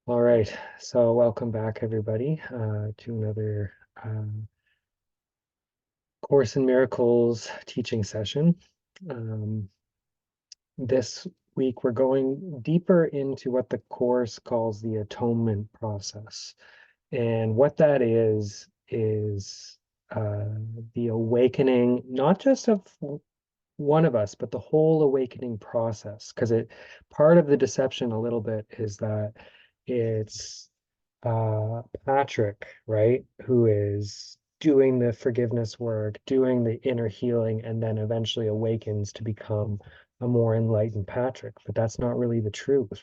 All right, so welcome back, everybody, to another Course in Miracles teaching session. Um, this week, we're going deeper into what the Course calls the atonement process. And what that is the awakening, not just of one of us, but the whole awakening process. Because part of the deception a little bit is that it's Patrick, right, who is doing the forgiveness work, doing the inner healing, and then eventually awakens to become a more enlightened Patrick. But that's not really the truth.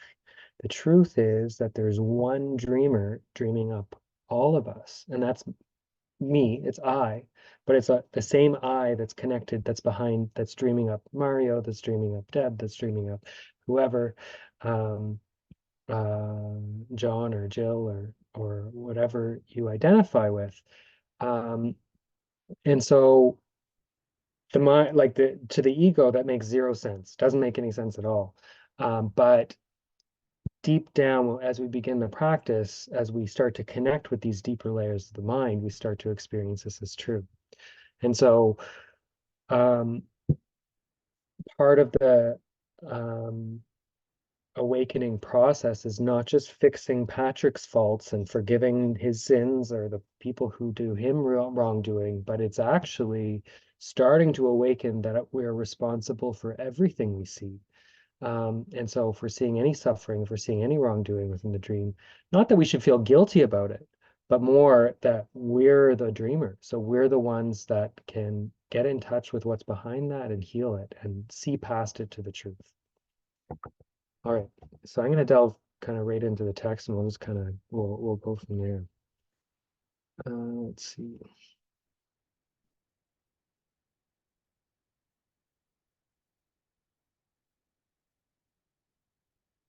The truth is that there's one dreamer dreaming up all of us, and that's me, it's I, but it's the same I that's connected, that's behind, that's dreaming up Mario, that's dreaming up Deb, that's dreaming up whoever, um, John or Jill or whatever you identify with. Um, and so the mind, like the to the ego, that makes zero sense, doesn't make any sense at all. But deep down, as we begin the practice, as we start to connect with these deeper layers of the mind, we start to experience this as true. And so um, part of the um, awakening process is not just fixing Patrick's faults and forgiving his sins or the people who do him wrongdoing, but it's actually starting to awaken that we're responsible for everything we see. And so if we're seeing any suffering, if we're seeing any wrongdoing within the dream, not that we should feel guilty about it, but more that we're the dreamer. So we're the ones that can get in touch with what's behind that and heal it and see past it to the truth. All right. So I'm going to delve kind of right into the text and we'll just kind of we'll go from there. Let's see.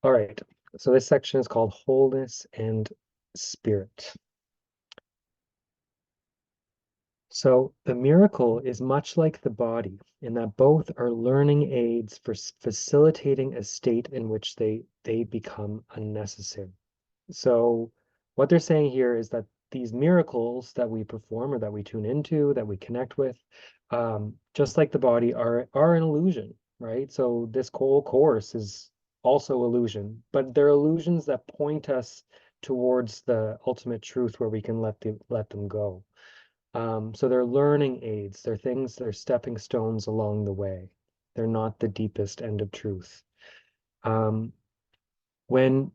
All right. So this section is called Wholeness and Spirit. So the miracle is much like the body in that both are learning aids for facilitating a state in which they become unnecessary. So what they're saying here is that these miracles that we perform or that we tune into, that we connect with, just like the body, are an illusion, right? So this whole course is also illusion, but they're illusions that point us towards the ultimate truth where we can let them go. So they're learning aids. They're things, they're stepping stones along the way. They're not the deepest end of truth. Um, when,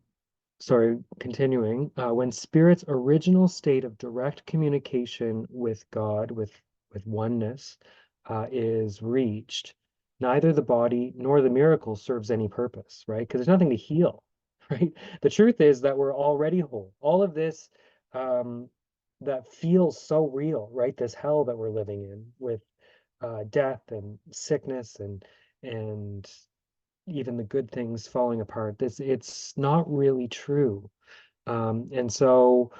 sorry, continuing, when spirit's original state of direct communication with God, with oneness, is reached, neither the body nor the miracle serves any purpose, right? Because there's nothing to heal, right? The truth is that we're already whole. All of this um, that feels so real, right? This hell that we're living in with death and sickness and even the good things falling apart. It's not really true. And so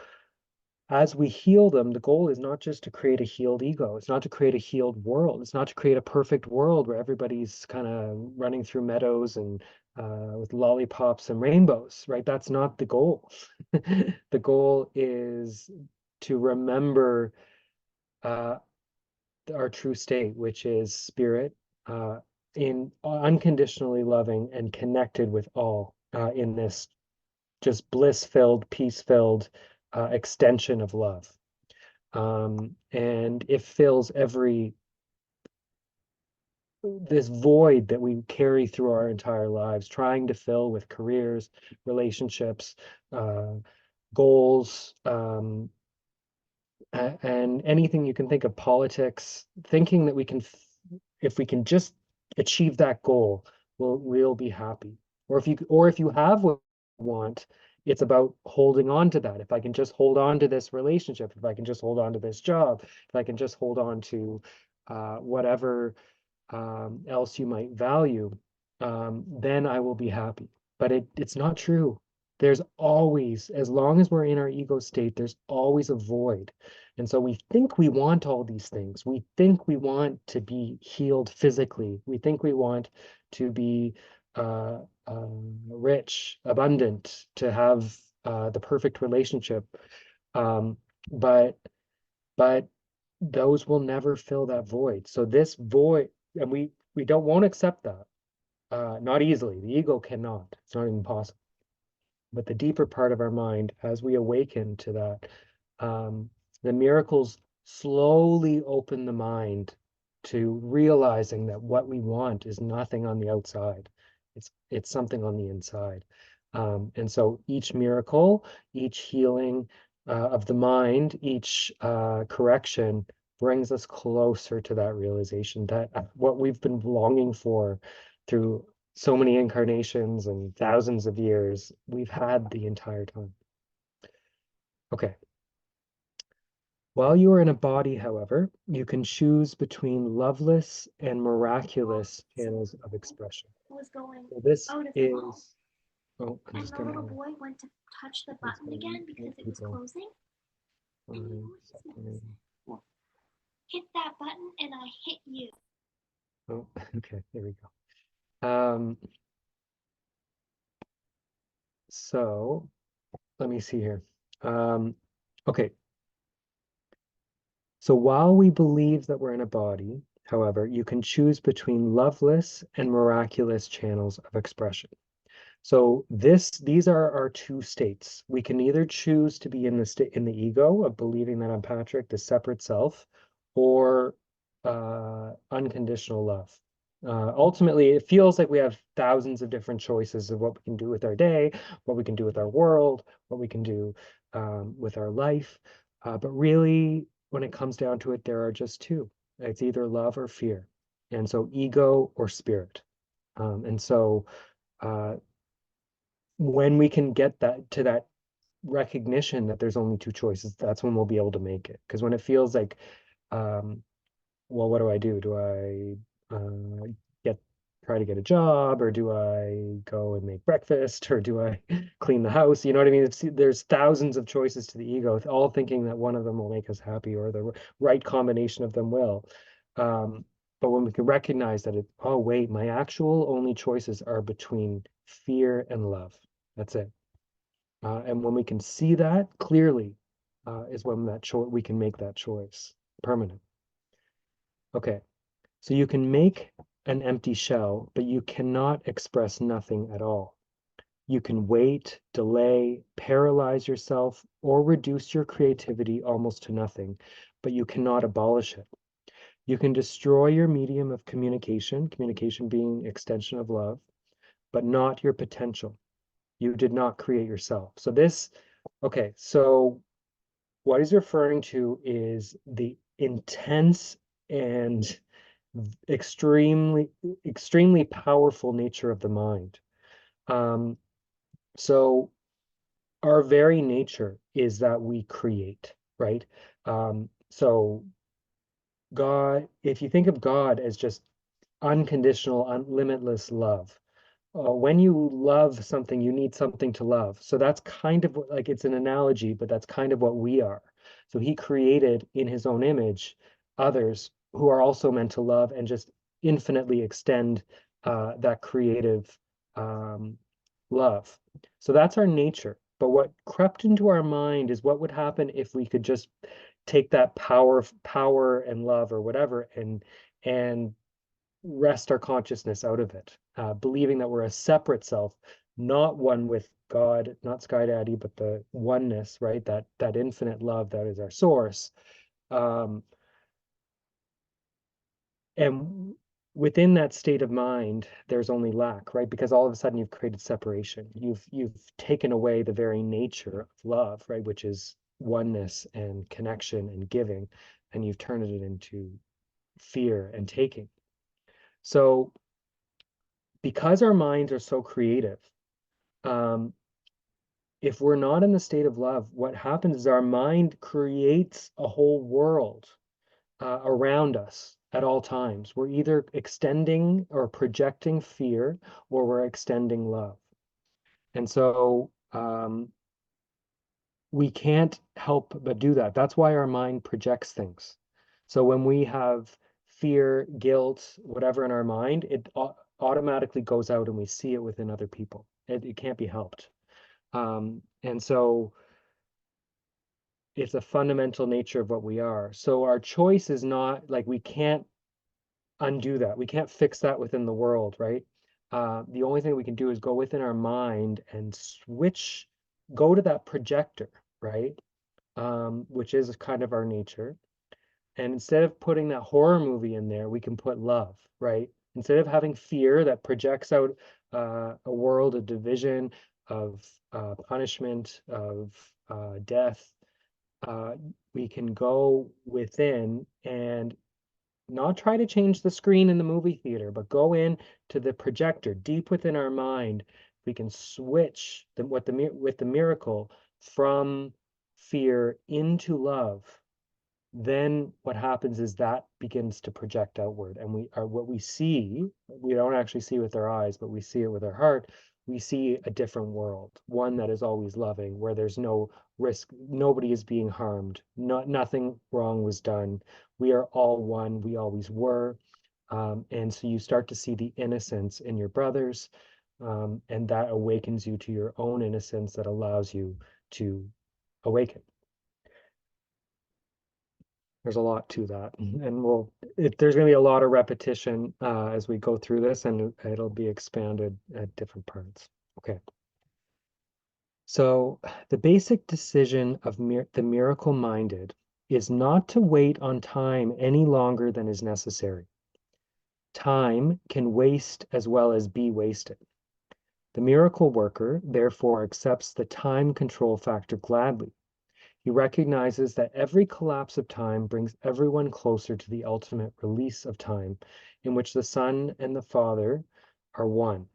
as we heal them, the goal is not just to create a healed ego. It's not to create a healed world. It's not to create a perfect world where everybody's kind of running through meadows and with lollipops and rainbows, right? That's not the goal. The goal is to remember uh, our true state, which is spirit, uh, in unconditionally loving and connected with all in this just bliss-filled, peace-filled extension of love. And it fills this void that we carry through our entire lives, trying to fill with careers, relationships, uh, goals, and anything you can think of, politics, thinking that we can, if we can just achieve that goal, we'll be happy. Or if you have what you want, it's about holding on to that. If I can just hold on to this relationship, if I can just hold on to this job, if I can just hold on to whatever else you might value, then I will be happy. But it's not true. There's always, as long as we're in our ego state, there's always a void. And so we think we want all these things. We think we want to be healed physically. We think we want to be rich, abundant, to have the perfect relationship. Um, but but those will never fill that void. So this void, and we don't won't accept that. Not easily. The ego cannot. It's not even possible. But the deeper part of our mind, as we awaken to that, the miracles slowly open the mind to realizing that what we want is nothing on the outside. It's something on the inside. And so each miracle, each healing of the mind, each correction brings us closer to that realization that what we've been longing for through so many incarnations and thousands of years, we've had the entire time. Okay. While you are in a body, however, you can choose between loveless and miraculous channels of expression. Was going So this out of the mall. is, oh, I'm And just the gonna, little boy went to touch the button again because it was closing. And you know what his mom said? Hit that button and I hit you. Oh, okay, there we go. So let me see here. Okay. So while we believe that we're in a body, however, you can choose between loveless and miraculous channels of expression. So these are our two states. We can either choose to be in the state in the ego of believing that I'm Patrick, the separate self, or unconditional love. Ultimately, it feels like we have thousands of different choices of what we can do with our day, what we can do with our world, what we can do with our life. But really, when it comes down to it, there are just two. It's either love or fear. And so ego or spirit. And so uh, when we can get that to that recognition that there's only two choices, that's when we'll be able to make it. Because when it feels like, um, well, what do I do? Do I get try to get a job, or do I go and make breakfast, or do I clean the house? You know what I mean? There's thousands of choices to the ego, all thinking that one of them will make us happy, or the right combination of them will. Um, but when we can recognize that oh wait, my actual only choices are between fear and love. That's it. And when we can see that clearly, is when we can make that choice permanent. Okay, so you can make an empty shell, but you cannot express nothing at all. You can wait, delay, paralyze yourself, or reduce your creativity almost to nothing, but you cannot abolish it. You can destroy your medium of communication, communication being extension of love, but not your potential. You did not create yourself. So okay, so what he's referring to is the intense and extremely, extremely powerful nature of the mind. Um, so our very nature is that we create, right? So God, if you think of God as just unconditional, limitless love, when you love something, you need something to love. So that's kind of like it's an analogy, but that's kind of what we are. So he created in his own image others who are also meant to love and just infinitely extend that creative um, love. So that's our nature. But what crept into our mind is what would happen if we could just take that power and love or whatever and wrest our consciousness out of it, believing that we're a separate self, not one with God, not Sky Daddy, but the oneness, right? That infinite love that is our source. Um, and within that state of mind, there's only lack, right? Because all of a sudden you've created separation. You've taken away the very nature of love, right? Which is oneness and connection and giving, and you've turned it into fear and taking. So because our minds are so creative, um, if we're not in the state of love, what happens is our mind creates a whole world around us at all times. We're either extending or projecting fear, or we're extending love. And so we can't help but do that. That's why our mind projects things. So when we have fear, guilt, whatever in our mind, it automatically goes out and we see it within other people. It can't be helped. And so it's a fundamental nature of what we are. So our choice is not like we can't undo that. We can't fix that within the world, right? The only thing we can do is go within our mind and switch, go to that projector, right? Which is kind of our nature. And instead of putting that horror movie in there, we can put love, right? Instead of having fear that projects out a world of division, of punishment, of death, uh, we can go within and not try to change the screen in the movie theater, but go in to the projector deep within our mind. We can switch with the miracle from fear into love. Then what happens is that begins to project outward, and we are what we see, we don't actually see with our eyes, but we see it with our heart. We see a different world, one that is always loving, where there's no risk, nobody is being harmed, nothing wrong was done. We are all one, we always were. And so you start to see the innocence in your brothers, and that awakens you to your own innocence that allows you to awaken. There's a lot to that, and there's going to be a lot of repetition as we go through this, and it'll be expanded at different parts. Okay. So the basic decision of the miracle-minded is not to wait on time any longer than is necessary. Time can waste as well as be wasted. The miracle worker therefore accepts the time control factor gladly. He recognizes that every collapse of time brings everyone closer to the ultimate release of time, in which the Son and the Father are one.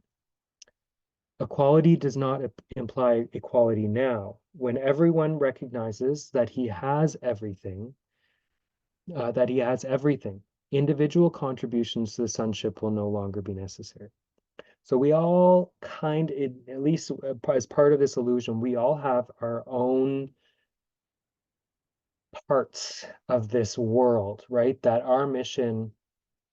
Equality does not imply equality now. When everyone recognizes that he has everything, individual contributions to the sonship will no longer be necessary. So we all at least as part of this illusion, we all have our own parts of this world, right? That our mission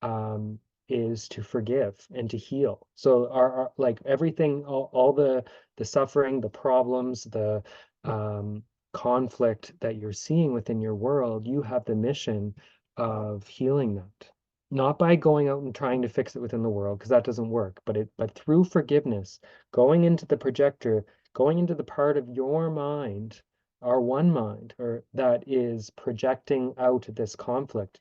um, is to forgive and to heal. So our like everything, all the suffering, the problems, the um, conflict that you're seeing within your world, you have the mission of healing that. Not by going out and trying to fix it within the world, because that doesn't work, but through forgiveness, going into the projector, going into the part of your mind, our one mind, or that is projecting out this conflict,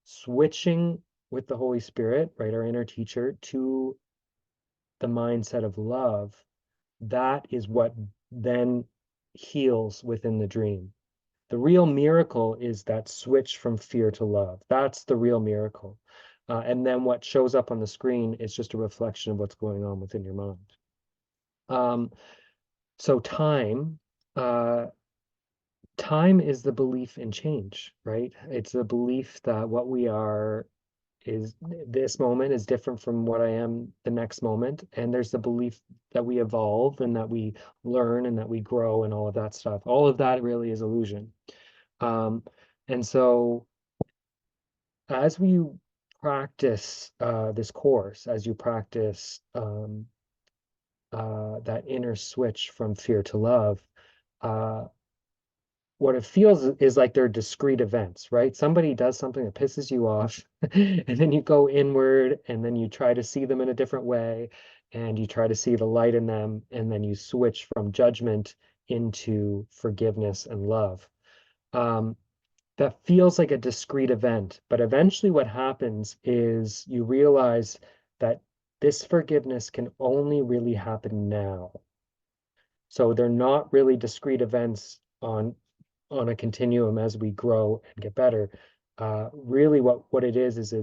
switching with the Holy Spirit, right, our inner teacher, to the mindset of love, that is what then heals within the dream. The real miracle is that switch from fear to love. That's the real miracle. And then what shows up on the screen is just a reflection of what's going on within your mind. So uh, time is the belief in change, right? It's the belief that what we are is this moment is different from what I am the next moment. And there's the belief that we evolve and that we learn and that we grow and all of that stuff. All of that really is illusion. Um, and so as we practice this course, as you practice that inner switch from fear to love, uh, what it feels is like they're discrete events, right? Somebody does something that pisses you off, and then you go inward, and then you try to see them in a different way, and you try to see the light in them, and then you switch from judgment into forgiveness and love. Um, that feels like a discrete event, but eventually what happens is you realize that this forgiveness can only really happen now. So they're not really discrete events on a continuum as we grow and get better. Really, what it is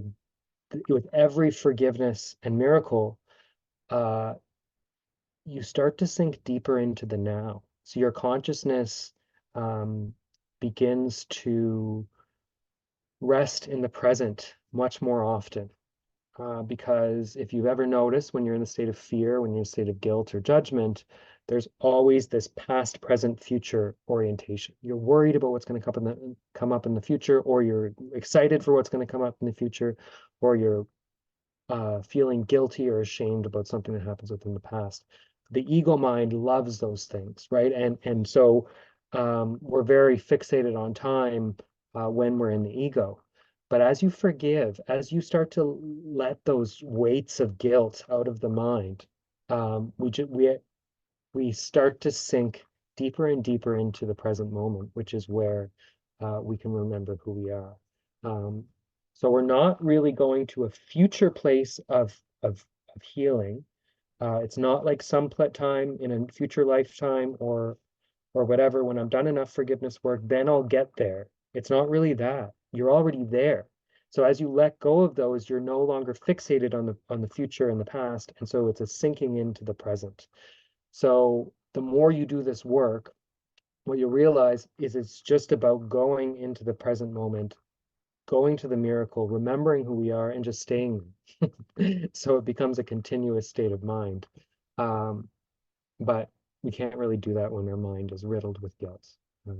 with every forgiveness and miracle, uh, you start to sink deeper into the now. So your consciousness um, begins to rest in the present much more often. Because if you've ever noticed when you're in a state of fear, when you're in a state of guilt or judgment, there's always this past, present, future orientation. You're worried about what's going to come up in the future, or you're excited for what's going to come up in the future, or you're feeling guilty or ashamed about something that happens within the past. the ego mind loves those things, right? And so we're very fixated on time when we're in the ego. But as you forgive, as you start to let those weights of guilt out of the mind, we start to sink deeper and deeper into the present moment, which is where we can remember who we are. Um, so we're not really going to a future place of healing. It's not like some time in a future lifetime or whatever. When I'm done enough forgiveness work, then I'll get there. It's not really that. You're already there. So as you let go of those, you're no longer fixated on the future and the past, and so it's a sinking into the present. So the more you do this work, what you realize is it's just about going into the present moment, going to the miracle, remembering who we are, and just staying. So it becomes a continuous state of mind. Um, but we can't really do that when our mind is riddled with guilt.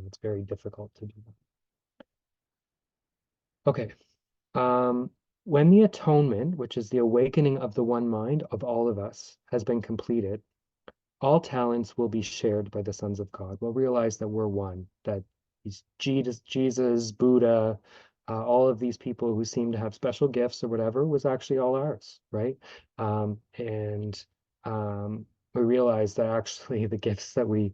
It's very difficult to do that. Okay. When the atonement, which is the awakening of the one mind of all of us, has been completed, all talents will be shared by the sons of God. We'll realize that we're one, that he's Jesus, Buddha, all of these people who seem to have special gifts or whatever was actually all ours, right? And we realize that actually the gifts that we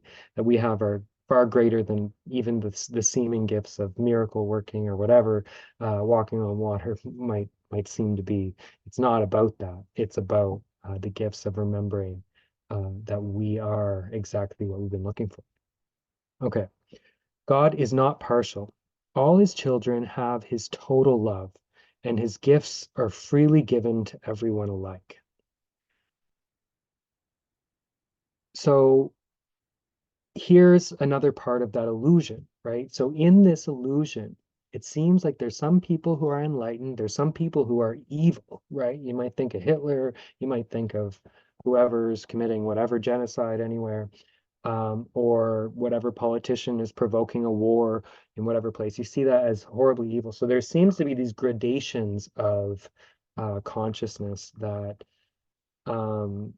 have are far greater than even the seeming gifts of miracle working or whatever, walking on water might seem to be. It's not about that. It's about the gifts of remembering that we are exactly what we've been looking for. Okay. God is not partial. All his children have his total love, and his gifts are freely given to everyone alike. So here's another part of that illusion, right? So in this illusion, it seems like there's some people who are enlightened, there's some people who are evil, right? You might think of Hitler, you might think of whoever's committing whatever genocide anywhere. Or whatever politician is provoking a war in whatever place. You see that as horribly evil. So there seems to be these gradations of consciousness that, um,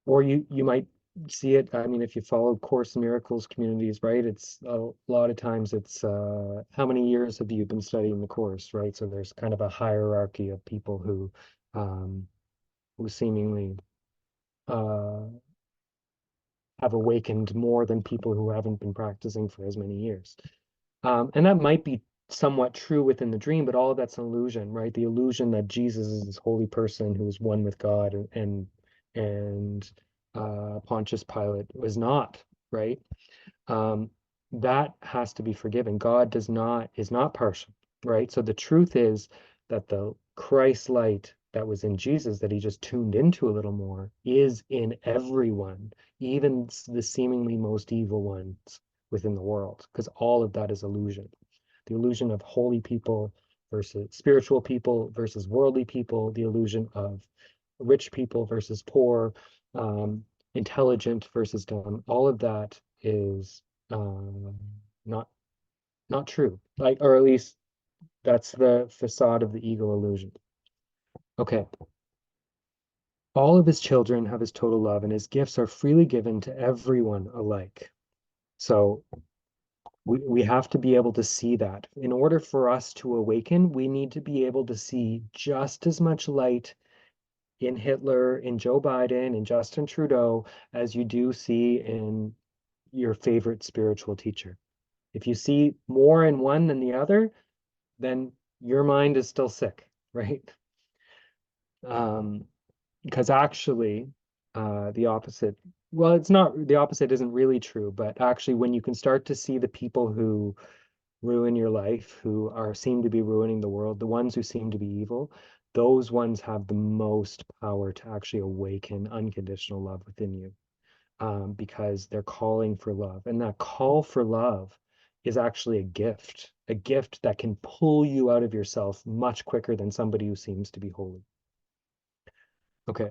or you might see it. I mean, if you follow Course in Miracles communities, right? It's a lot of times it's how many years have you been studying the course, right? So there's kind of a hierarchy of people um, who seemingly uh, have awakened more than people who haven't been practicing for as many years. And that might be somewhat true within the dream, but all of that's an illusion, right? The illusion that Jesus is this holy person who is one with God and Pontius Pilate was not, right? Um, that has to be forgiven. God is not partial, right? So the truth is that the Christ light that was in Jesus that he just tuned into a little more is in everyone, even the seemingly most evil ones within the world, because all of that is illusion. The illusion of holy people versus spiritual people versus worldly people, the illusion of rich people versus poor, um, intelligent versus dumb. All of that is not not true. Like, or at least that's the facade of the ego illusion. Okay. All of his children have his total love, and his gifts are freely given to everyone alike. So we have to be able to see that. In order for us to awaken, we need to be able to see just as much light in Hitler, in Joe Biden, in Justin Trudeau, as you do see in your favorite spiritual teacher. If you see more in one than the other, then your mind is still sick, right? Um, because actually, the opposite, well, it's not, the opposite isn't really true, but actually, when you can start to see the people who ruin your life, who are seem to be ruining the world, the ones who seem to be evil, those ones have the most power to actually awaken unconditional love within you, because they're calling for love. And that call for love is actually a gift that can pull you out of yourself much quicker than somebody who seems to be holy. Okay,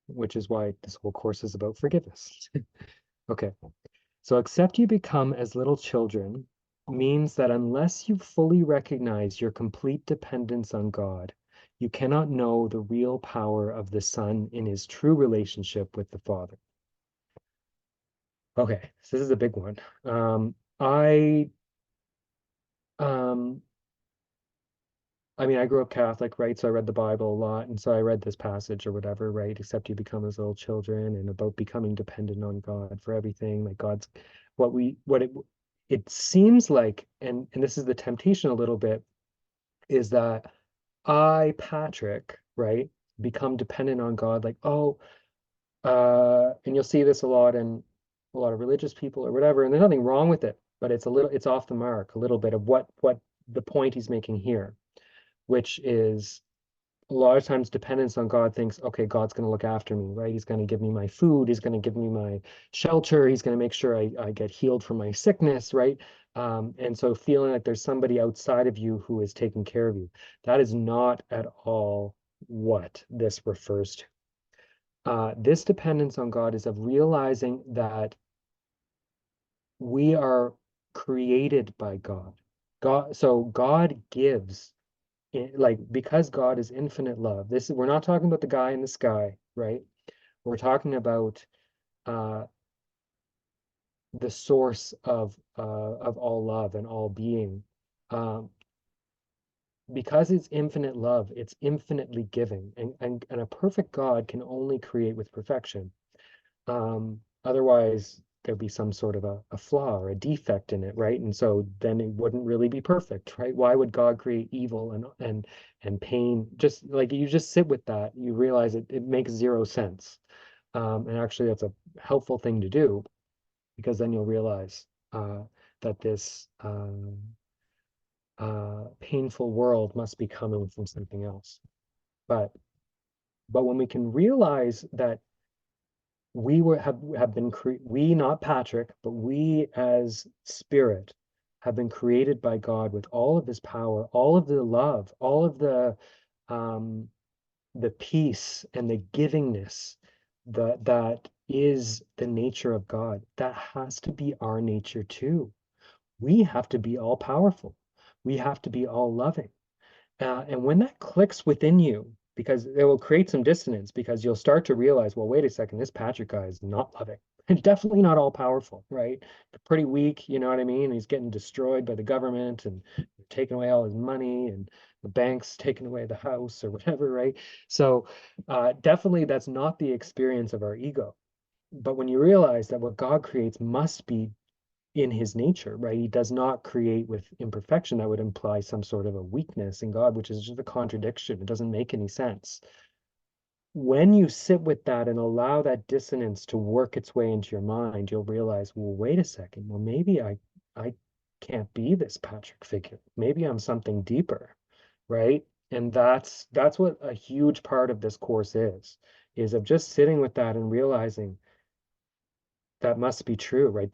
which is why this whole course is about forgiveness. Okay, so except you become as little children means that unless you fully recognize your complete dependence on God, You cannot know the real power of the Son in his true relationship with the Father. Okay, so this is a big one. Um, I mean, I grew up Catholic, right? So I read the Bible a lot. And so I read this passage or whatever, right? Except you become as little children, and about becoming dependent on God for everything. Like God's what it seems like, and this is the temptation a little bit, is that Patrick, right, become dependent on God, like, oh, and you'll see this a lot in a lot of religious people or whatever, and there's nothing wrong with it, but it's off the mark a little bit of what the point he's making here, which is a lot of times dependence on God thinks, okay, God's going to look after me, right? He's going to give me my food. He's going to give me my shelter. He's going to make sure I get healed from my sickness, right? And so feeling like there's somebody outside of you who is taking care of you. That is not at all what this refers to. This dependence on God is of realizing that we are created by God. So God gives like because God is infinite love. We're not talking about the guy in the sky, right? We're talking about uh, the source of all love and all being. Um, because it's infinite love, it's infinitely giving, and a perfect God can only create with perfection. Otherwise, there'd be some sort of a flaw or a defect in it, right? And so then it wouldn't really be perfect, right? Why would God create evil and pain? Just like you just sit with that, you realize it makes zero sense. And actually, that's a helpful thing to do because then you'll realize that this painful world must be coming from something else. But when we can realize that have been we, not Patrick, but we as spirit have been created by God with all of his power, all of the love, all of um the peace and the givingness that is the nature of God. That has to be our nature too. We have to be all powerful. We have to be all loving. And when that clicks within you, because it will create some dissonance, because you'll start to realize, well, wait a second, this Patrick guy is not loving. And definitely not all powerful, right? Pretty weak, you know what I mean? He's getting destroyed by the government and taking away all his money, and the bank's taking away the house or whatever, right? So definitely that's not the experience of our ego. But when you realize that what God creates must be in his nature, right? He does not create with imperfection. That would imply some sort of a weakness in God, which is just a contradiction. It doesn't make any sense. When you sit with that and allow that dissonance to work its way into your mind, you'll realize, well, wait a second. Well, maybe I can't be this Patrick figure. Maybe I'm something deeper, right? And that's what a huge part of this course is of just sitting with that and realizing that must be true, right?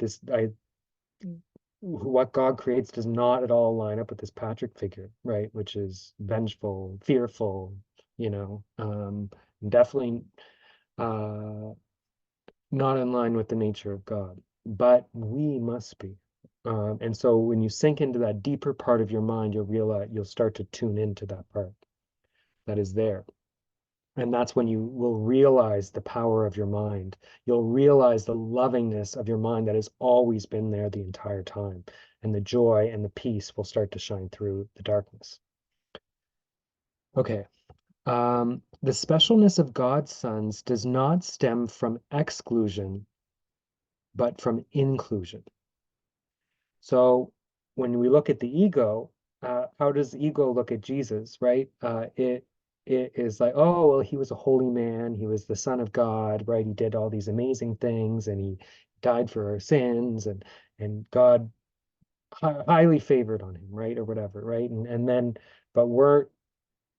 What God creates does not at all line up with this Patrick figure, right? Which is vengeful, fearful, definitely uh, not in line with the nature of God. But we must be. And so when you sink into that deeper part of your mind, you'll start to tune into that part that is there. And that's when you will realize the power of your mind. You'll realize the lovingness of your mind that has always been there the entire time. And the joy and the peace will start to shine through the darkness. Okay. The specialness of God's sons does not stem from exclusion, but from inclusion. So when we look at the ego, how does the ego look at Jesus, right? It is like, oh, well, he was a holy man. He was the son of God, right? He did all these amazing things, and he died for our sins, and God highly favored on him, right? Or whatever, right? And then, but we're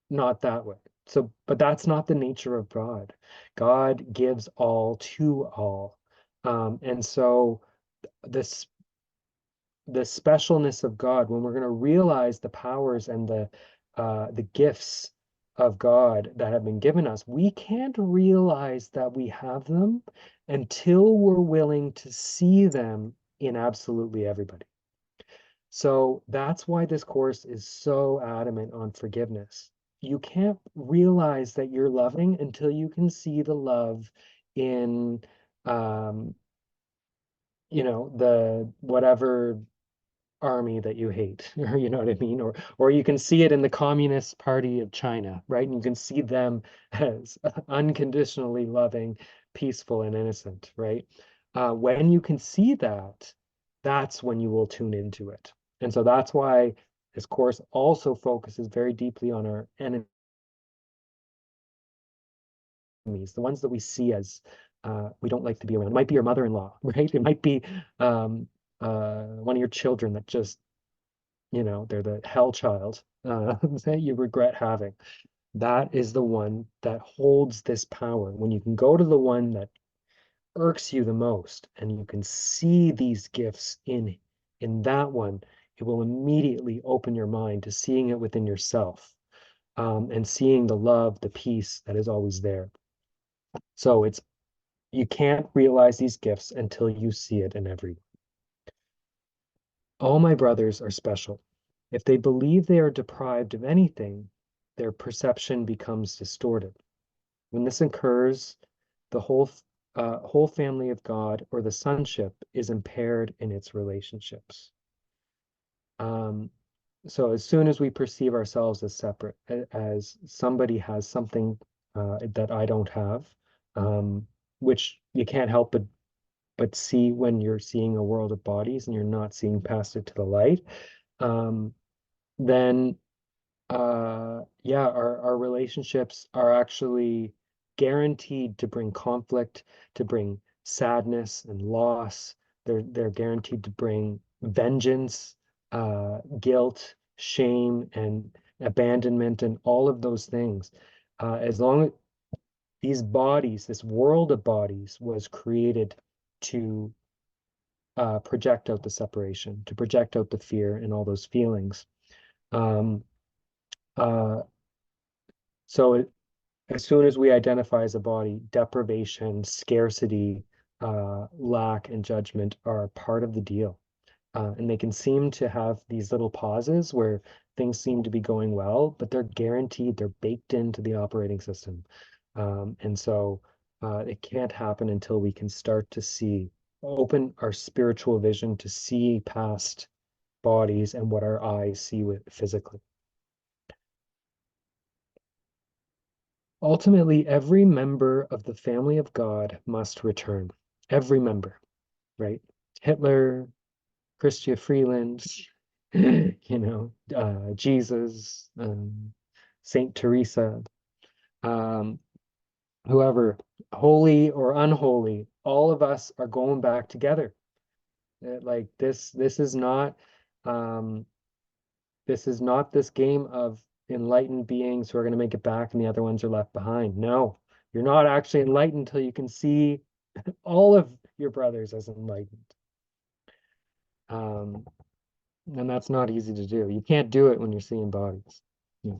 not that way. So, but that's not the nature of God. God gives all to all. And so this the specialness of God, when we're going to realize the powers and the gifts of God that have been given us, we can't realize that we have them until we're willing to see them in absolutely everybody. So that's why this course is so adamant on forgiveness, you can't realize that you're loving until you can see the love in um, the whatever army that you hate, or you know what I mean? Or you can see it in the Communist Party of China, right? And you can see them as unconditionally loving, peaceful, and innocent, right? When you can see that, that's when you will tune into it. And so that's why this course also focuses very deeply on our enemies, the ones that we see as we don't like to be around. It might be your mother-in-law, right? It might be one of your children that just they're the hell child that you regret having. That is the one that holds this power. When you can go to the one that irks you the most and you can see these gifts in that one, it will immediately open your mind to seeing it within yourself, and seeing the love, the peace that is always there. So you can't realize these gifts until you see it in everyone. All my brothers are special. If they believe they are deprived of anything, their perception becomes distorted. When this occurs, the whole family of God or the sonship is impaired in its relationships. Um, so as soon as we perceive ourselves as separate, as somebody has something that I don't have, which you can't help but see when you're seeing a world of bodies and you're not seeing past it to the light, um, then yeah, our relationships are actually guaranteed to bring conflict, to bring sadness and loss. They're guaranteed to bring vengeance, guilt, shame, and abandonment, and all of those things. As long as these bodies, this world of bodies, was created to project out the separation, to project out the fear and all those feelings. Um, uh, so as soon as we identify as a body, deprivation, scarcity, lack, and judgment are part of the deal. And they can seem to have these little pauses where things seem to be going well, but they're guaranteed, they're baked into the operating system. And so it can't happen until we can start to open our spiritual vision to see past bodies and what our eyes see with physically. Ultimately, every member of the family of God must return. Every member, right? Hitler, Chrystia Freeland, Jesus, Saint Teresa, um, whoever, holy or unholy, all of us are going back together. Like this is not um, this game of enlightened beings who are going to make it back and the other ones are left behind. No, you're not actually enlightened until you can see all of your brothers as enlightened. Um, and that's not easy to do. You can't do it when you're seeing bodies. Yeah.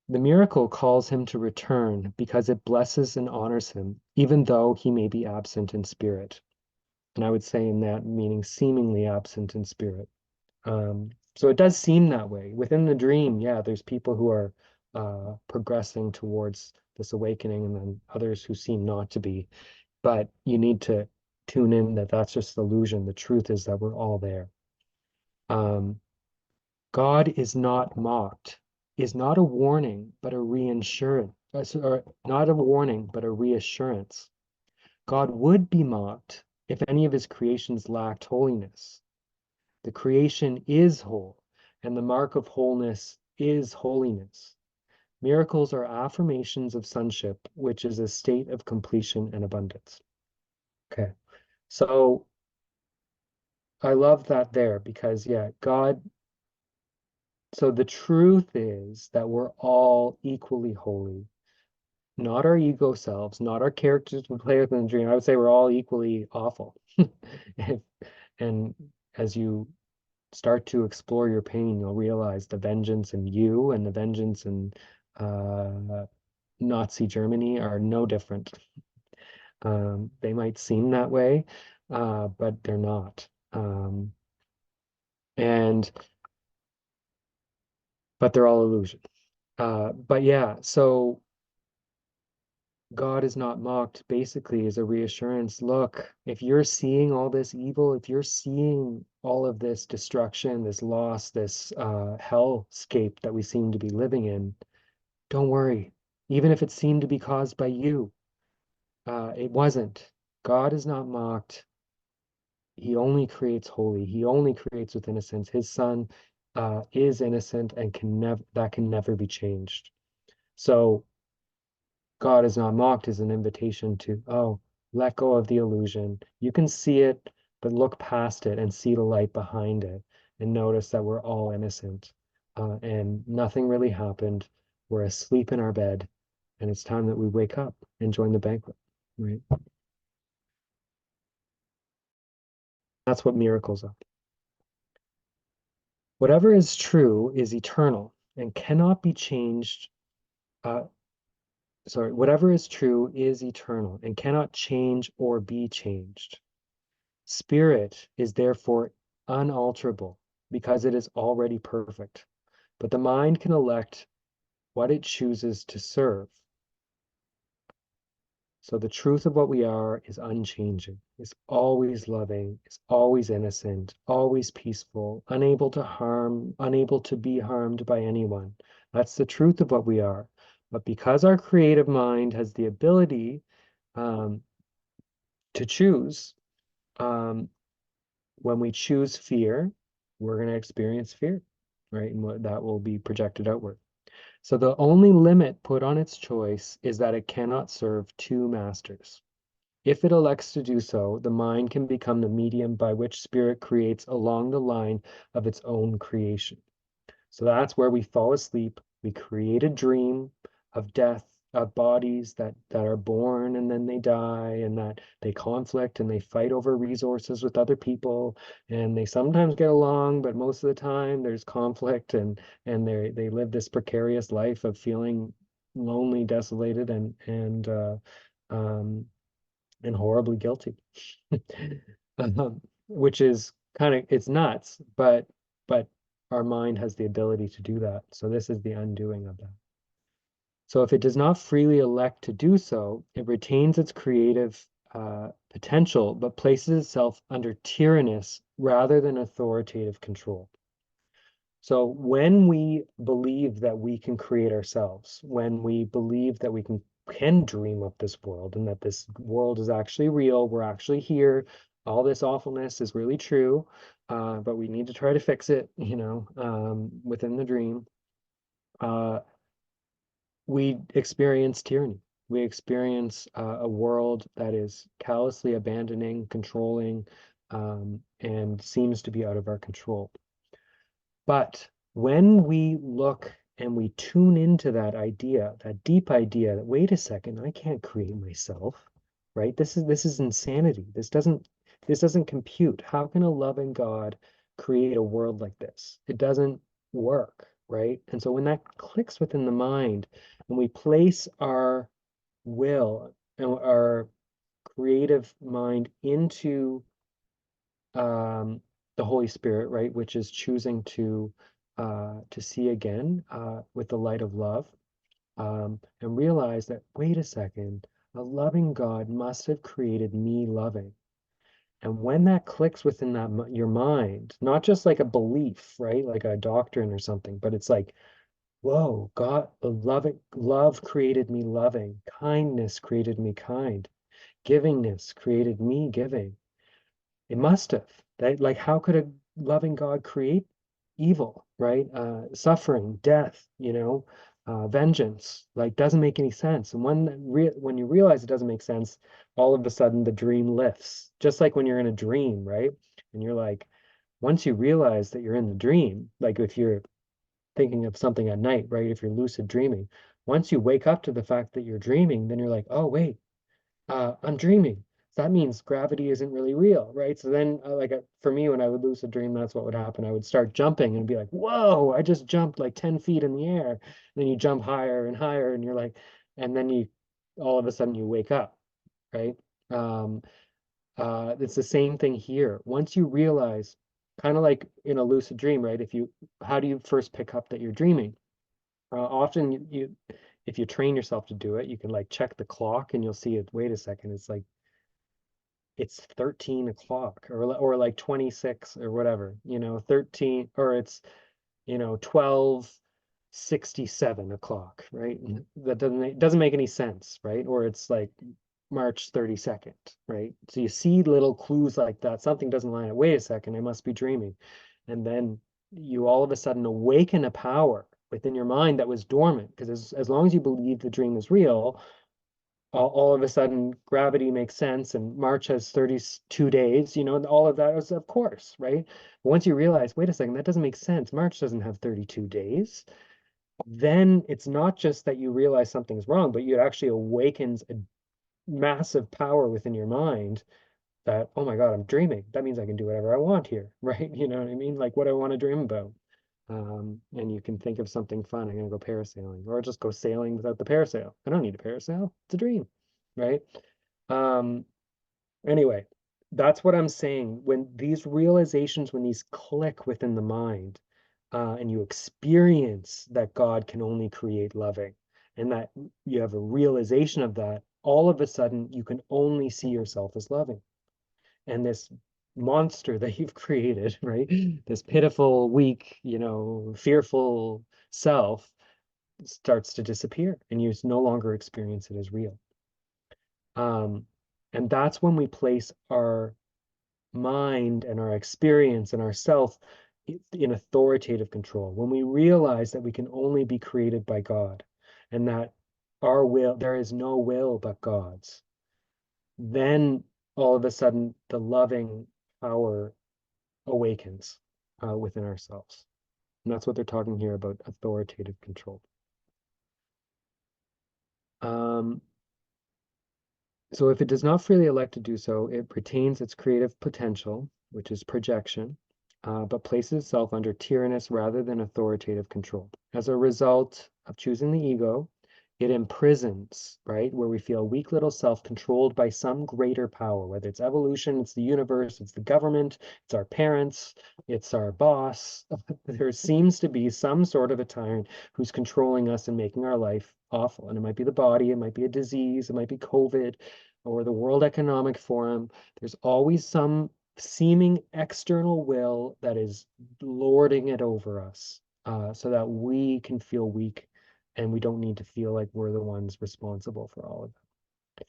The miracle calls him to return because it blesses and honors him, even though he may be absent in spirit. And I would say in that meaning, seemingly absent in spirit. So it does seem that way. Within the dream, yeah, there's people who are progressing towards this awakening, and then others who seem not to be. But you need to tune in that that's just illusion. The truth is that we're all there. Um, God is not mocked, is not a warning, but a reinsurance, or not a warning, but a reassurance. God would be mocked if any of his creations lacked holiness. The creation is whole, and the mark of wholeness is holiness. Miracles are affirmations of sonship, which is a state of completion and abundance. Okay, so I love that there because, yeah, so the truth is that we're all equally holy, not our ego selves, not our characters we play with in the dream. I would say we're all equally awful. And as you start to explore your pain, you'll realize the vengeance in you and the vengeance in Nazi Germany are no different. They might seem that way, but they're not. And but they're all illusion. But yeah, so God is not mocked basically is a reassurance. Look, if you're seeing all this evil, if you're seeing all of this destruction, this loss, this hellscape that we seem to be living in, don't worry. Even if it seemed to be caused by you, it wasn't. God is not mocked. He only creates holy. He only creates with innocence. His son is innocent and can never be changed. So God is not mocked is an invitation to, oh, let go of the illusion. You can see it, but look past it and see the light behind it and notice that we're all innocent and nothing really happened. We're asleep in our bed and it's time that we wake up and join the banquet, right? That's what miracles are. Whatever is true is eternal and cannot be changed. Uh, whatever is true is eternal and cannot change or be changed. Spirit is therefore unalterable because it is already perfect, but the mind can elect what it chooses to serve. So the truth of what we are is unchanging, is always loving, is always innocent, always peaceful, unable to harm, unable to be harmed by anyone. That's the truth of what we are. But because our creative mind has the ability um, to choose, um, when we choose fear, we're going to experience fear, right? And that will be projected outward. So the only limit put on its choice is that it cannot serve two masters. If it elects to do so, the mind can become the medium by which spirit creates along the line of its own creation. So that's where we fall asleep. We create a dream of death, of bodies that are born and then they die, and that they conflict and they fight over resources with other people, and they sometimes get along, but most of the time there's conflict, and they live this precarious life of feeling lonely, desolated, um, and horribly guilty. Which is kind of it's nuts, but our mind has the ability to do that. So this is the undoing of that. So if it does not freely elect to do so, it retains its creative potential, but places itself under tyrannous rather than authoritative control. So when we believe that we can create ourselves, when we believe that we can dream up this world and that this world is actually real, we're actually here, all this awfulness is really true, but we need to try to fix it, within the dream. Uh, we experience tyranny. We experience a world that is callously abandoning, controlling, and seems to be out of our control. But when we look and we tune into that idea, that deep idea that, wait a second, I can't create myself, right? This is insanity. This doesn't compute. How can a loving God create a world like this? It doesn't work, right? And so when that clicks within the mind and we place our will and our creative mind into um, the Holy Spirit, right, which is choosing to see again with the light of love, and realize that, wait a second, a loving God must have created me loving. And when that clicks within your mind, not just like a belief, right, like a doctrine or something, but it's like, whoa, God, the loving love created me loving, kindness created me kind, givingness created me giving. It must have. Like, how could a loving God create evil, right? Suffering, death, vengeance. Like, doesn't make any sense. And when you realize it doesn't make sense, all of a sudden the dream lifts. Just like when you're in a dream, right? And you're like, once you realize that you're in the dream, like if you're thinking of something at night, right? If you're lucid dreaming, once you wake up to the fact that you're dreaming, then you're like, oh, wait, I'm dreaming. So that means gravity isn't really real, right? So then, for me, when I would lucid dream, that's what would happen. I would start jumping and be like, "Whoa! I just jumped like 10 feet in the air." And then you jump higher and higher, and you're like, and then all of a sudden, you wake up, right? Um, it's the same thing here. Once you realize, kind of like in a lucid dream, right? How do you first pick up that you're dreaming? Often if you train yourself to do it, you can like check the clock and you'll see it. Wait a second, it's like it's 13 o'clock or like 26 or whatever, 13 or it's 12:67 o'clock, right? That doesn't make any sense, right? Or it's like March 32nd, right? So you see little clues like that. Something doesn't line up. Wait a second, I must be dreaming. And then you all of a sudden awaken a power within your mind that was dormant. Because as long as you believe the dream is real, all of a sudden gravity makes sense and March has 32 days, and all of that is of course, right? But once you realize, wait a second, that doesn't make sense. March doesn't have 32 days. Then it's not just that you realize something's wrong, but it actually awakens a massive power within your mind that, oh my God, I'm dreaming. That means I can do whatever I want here, right? You know what I mean? Like what I want to dream about. And you can think of something fun. I'm going to go parasailing or just go sailing without the parasail. I don't need a parasail. It's a dream, right? Um, anyway, that's what I'm saying. When these realizations, when these click within the mind, and you experience that God can only create loving, and that you have a realization of that, all of a sudden you can only see yourself as loving. And this monster that you've created, right? This pitiful, weak, fearful self starts to disappear, and you no longer experience it as real. Um, and that's when we place our mind and our experience and our self in authoritative control. When we realize that we can only be created by God and that our will, there is no will but God's, then all of a sudden the loving power awakens within ourselves. And that's what they're talking here about authoritative control. Um, So if it does not freely elect to do so, it retains its creative potential, which is projection, but places itself under tyrannous rather than authoritative control. As a result of choosing the ego, it imprisons, right, where we feel weak little self controlled by some greater power, whether it's evolution, it's the universe, it's the government, it's our parents, it's our boss. There seems to be some sort of a tyrant who's controlling us and making our life awful. And it might be the body, it might be a disease, it might be COVID, or the World Economic Forum. There's always some seeming external will that is lording it over us, so that we can feel weak and we don't need to feel like we're the ones responsible for all of it.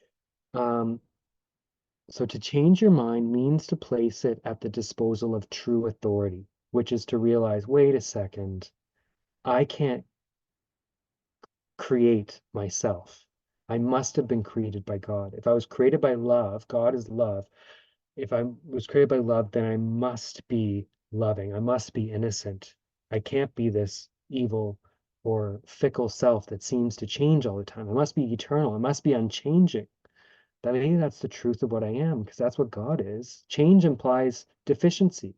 So to change your mind means to place it at the disposal of true authority, which is to realize, wait a second, I can't create myself. I must have been created by God. If I was created by love, God is love. If I was created by love, then I must be loving. I must be innocent. I can't be this evil or fickle self that seems to change all the time. I must be eternal. I must be unchanging. That maybe that's the truth of what I am, because that's what God is. Change implies deficiency.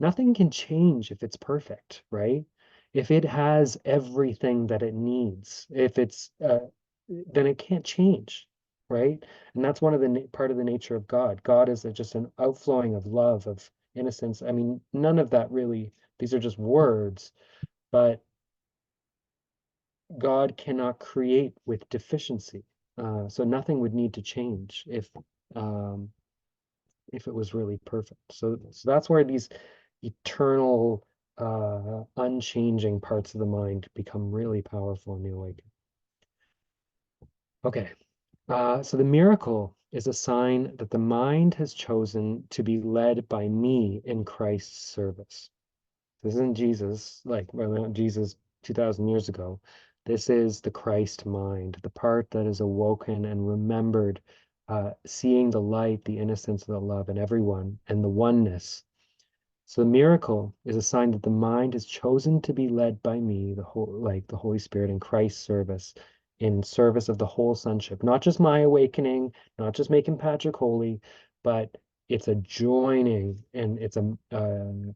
Nothing can change if it's perfect, right? If it has everything that it needs, if it's then it can't change, right? And that's one of the part of the nature of God. God is just an outflowing of love, of innocence. I mean, none of that really, these are just words, but God cannot create with deficiency. So nothing would need to change um, if it was really perfect. So that's where these eternal, unchanging parts of the mind become really powerful in the awakening. Okay, so the miracle is a sign that the mind has chosen to be led by me in Christ's service. This isn't Jesus, like, well, not Jesus 2000 years ago. This is the Christ mind, the part that is awoken and remembered, seeing the light, the innocence, the love in everyone, and the oneness. So the miracle is a sign that the mind has chosen to be led by me, like the Holy Spirit in Christ's service, in service of the whole sonship. Not just my awakening, not just making Patrick holy, but it's a joining and it's an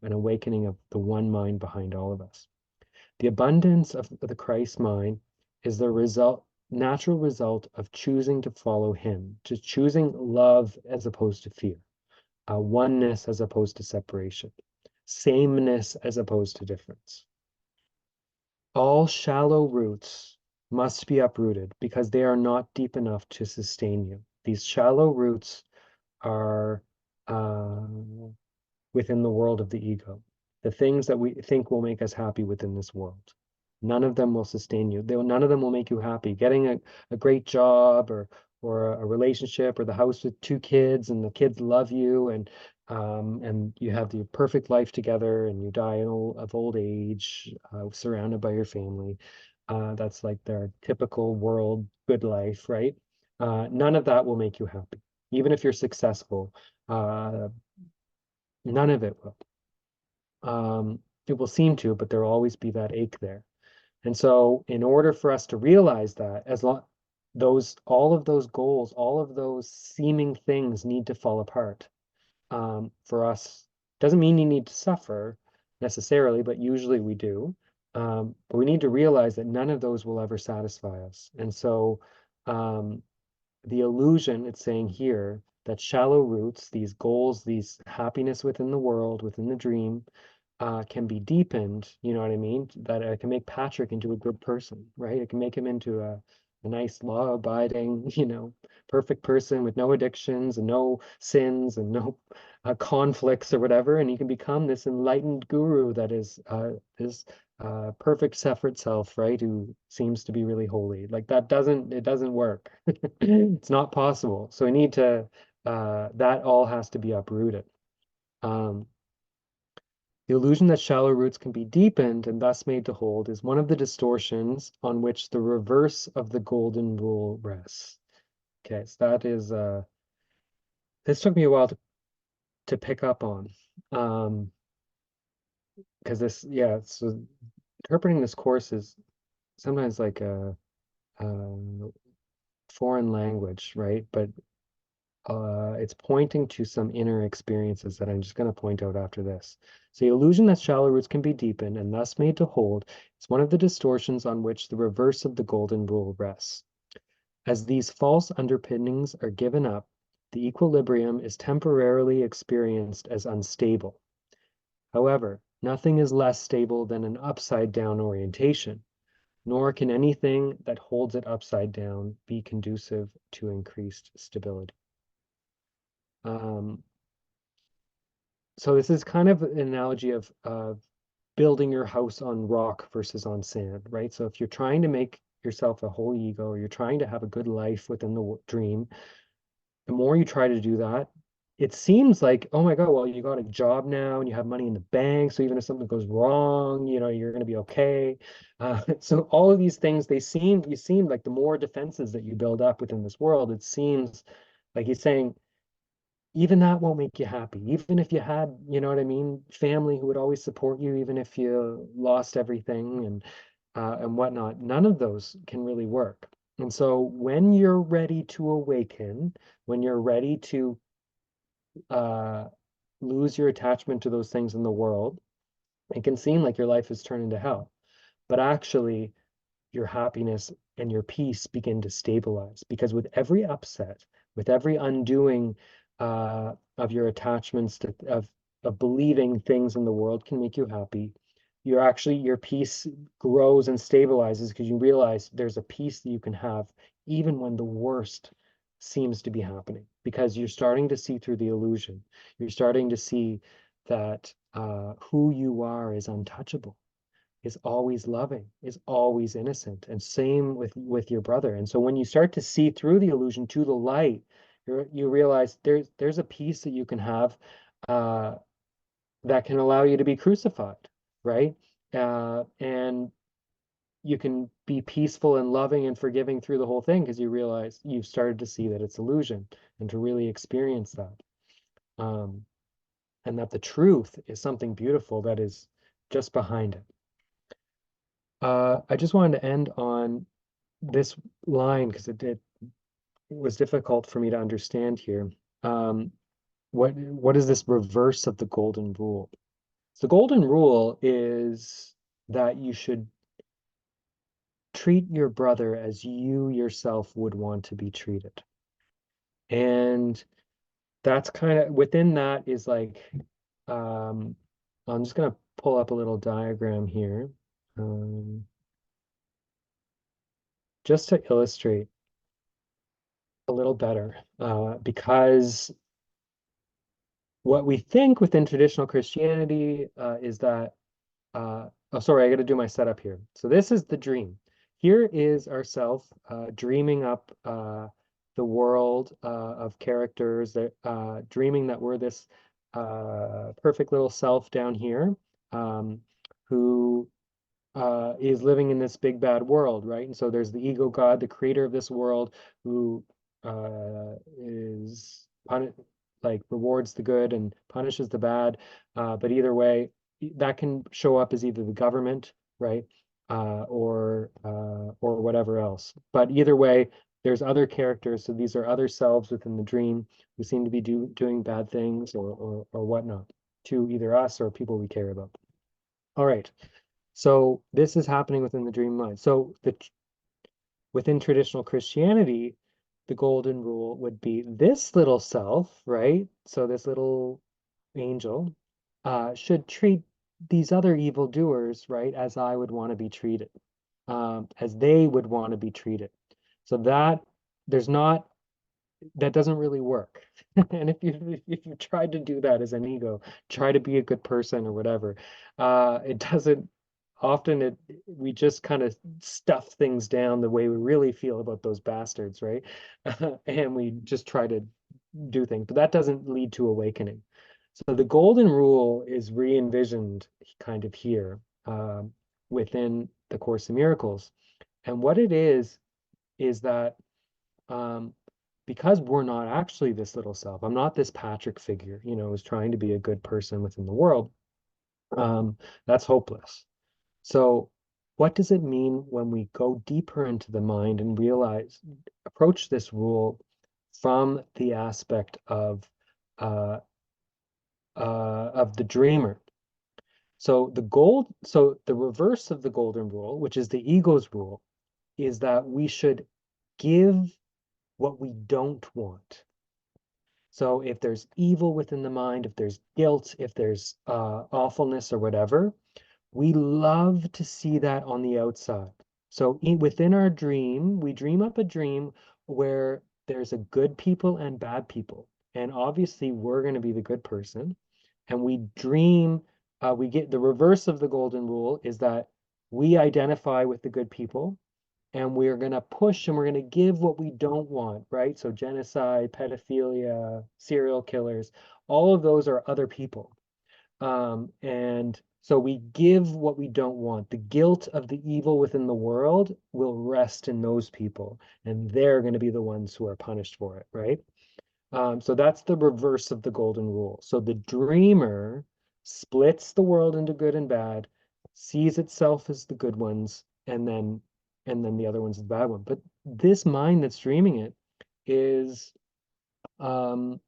awakening of the one mind behind all of us. The abundance of the Christ mind is the natural result of choosing to follow him, to choosing love as opposed to fear, oneness as opposed to separation, sameness as opposed to difference. all shallow roots must be uprooted because they are not deep enough to sustain you. These shallow roots are uh, within the world of the ego. The things that we think will make us happy within this world. None of them will sustain you. None of them will make you happy. Getting a great job or a relationship or the house with two kids and the kids love you and you have the perfect life together and you die of old age, surrounded by your family. That's like their typical world good life, right? None of that will make you happy. Even if you're successful, uh, none of it will. It will seem to, but there'll always be that ache there. And so, in order for us to realize that, as long all of those goals, all of those seeming things need to fall apart. For us, doesn't mean you need to suffer necessarily, but usually we do. But we need to realize that none of those will ever satisfy us. And so, um, the illusion it's saying here that shallow roots, these goals, these happiness within the world, within the dream, can be deepened, you know what I mean? That it can make Patrick into a good person, right? It can make him into a nice law-abiding, perfect person with no addictions and no sins and no conflicts or whatever, and he can become this enlightened guru that is this perfect separate self, right? Who seems to be really holy. Like it doesn't work. It's not possible. So we need to, that all has to be uprooted. Um, the illusion that shallow roots can be deepened and thus made to hold is one of the distortions on which the reverse of the golden rule rests. Okay, so that is this took me a while to pick up on. Because so interpreting this course is sometimes like a foreign language, right? But it's pointing to some inner experiences that I'm just going to point out after this. So the illusion that shallow roots can be deepened and thus made to hold is one of the distortions on which the reverse of the golden rule rests. As these false underpinnings are given up, the equilibrium is temporarily experienced as unstable. However, nothing is less stable than an upside down orientation, nor can anything that holds it upside down be conducive to increased stability. Um, so this is kind of an analogy of building your house on rock versus on sand, right? So if you're trying to make yourself a whole ego or you're trying to have a good life within the dream, the more you try to do that, it seems like, oh my God, well, you got a job now and you have money in the bank. So even if something goes wrong, you're going to be okay. So all of these things, you seem like the more defenses that you build up within this world, it seems like he's saying, even that won't make you happy. Even if you had, you know what I mean, family who would always support you, even if you lost everything and whatnot, none of those can really work. And so when you're ready to awaken, when you're ready to uh, lose your attachment to those things in the world, it can seem like your life is turned into hell. But actually, your happiness and your peace begin to stabilize because with every upset, with every undoing of your attachments of believing things in the world can make you happy, your peace grows and stabilizes because you realize there's a peace that you can have even when the worst seems to be happening because you're starting to see through the illusion. You're starting to see that who you are is untouchable, is always loving, is always innocent, and same with your brother. And so when you start to see through the illusion to the light, you realize there's a peace that you can have uh, that can allow you to be crucified, right? And you can be peaceful and loving and forgiving through the whole thing because you realize you've started to see that it's illusion and to really experience that. Um, and that the truth is something beautiful that is just behind it. I just wanted to end on this line because it was difficult for me to understand here. Um, what is this reverse of the golden rule? So the golden rule is that you should treat your brother as you yourself would want to be treated. And that's kind of within that is like, um, I'm just gonna pull up a little diagram here. Um, just to illustrate a little better, because what we think within traditional Christianity is that, oh, sorry, I got to do my setup here. So this is the dream. Here is ourself dreaming up the world of characters that dreaming that we're this perfect little self down here, who is living in this big bad world, right? And so there's the ego god, the creator of this world, who is like rewards the good and punishes the bad. But either way, that can show up as either the government, right, or whatever else. But either way, there's other characters. So these are other selves within the dream who seem to be doing bad things or whatnot to either us or people we care about. All right. So this is happening within the dream mind. So within traditional Christianity, the golden rule would be this little self, right? So this little angel should treat these other evildoers, right, as I would want to be treated, as they would want to be treated. So that there's not that doesn't really work. And if you tried to do that as an ego, try to be a good person or whatever, it doesn't often it we just kind of stuff things down the way we really feel about those bastards, right? And we just try to do things, but that doesn't lead to awakening. So the golden rule is re-envisioned kind of here within the Course in Miracles. And what it is that um, because we're not actually this little self, I'm not this Patrick figure, who's trying to be a good person within the world. Um, that's hopeless. So, what does it mean when we go deeper into the mind and approach this rule from the aspect uh, of the dreamer? So the reverse of the golden rule, which is the ego's rule, is that we should give what we don't want. So if there's evil within the mind, if there's guilt, if there's awfulness or whatever, we love to see that on the outside. So within our dream, we dream up a dream where there's a good people and bad people. And obviously, we're going to be the good person. And we get the reverse of the golden rule is that we identify with the good people and we're going to push and we're going to give what we don't want, right? So genocide, pedophilia, serial killers, all of those are other people. And so we give what we don't want. The guilt of the evil within the world will rest in those people, and they're going to be the ones who are punished for it, right? So that's the reverse of the golden rule. So the dreamer splits the world into good and bad, sees itself as the good ones, and then the other one's the bad one. But this mind that's dreaming it is um,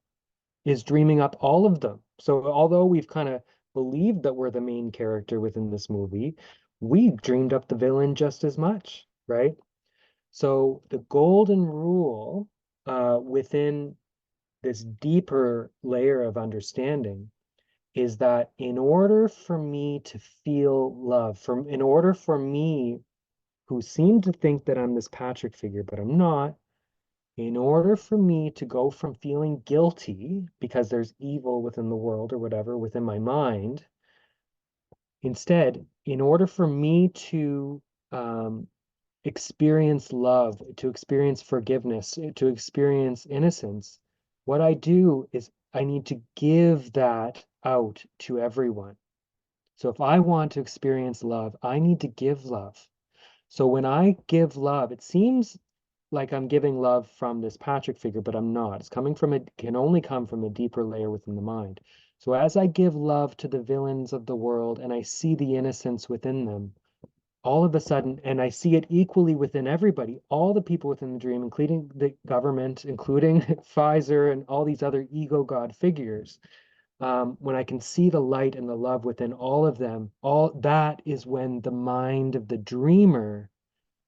is dreaming up all of them. So although we've kind of believed that we're the main character within this movie, we dreamed up the villain just as much, right? So the golden rule within this deeper layer of understanding is that in order for me to feel love, in order for me, who seem to think that I'm this Patrick figure, but I'm not, in order for me to go from feeling guilty because there's evil within the world or whatever within my mind, instead, in order for me to um, experience love, to experience forgiveness, to experience innocence, what I do is I need to give that out to everyone. So if I want to experience love, I need to give love. So when I give love, it seems like I'm giving love from this Patrick figure, but I'm not. Can only come from a deeper layer within the mind. So as I give love to the villains of the world and I see the innocence within them, all of a sudden, and I see it equally within everybody, all the people within the dream, including the government, including Pfizer and all these other ego god figures, when I can see the light and the love within all of them, all that is when the mind of the dreamer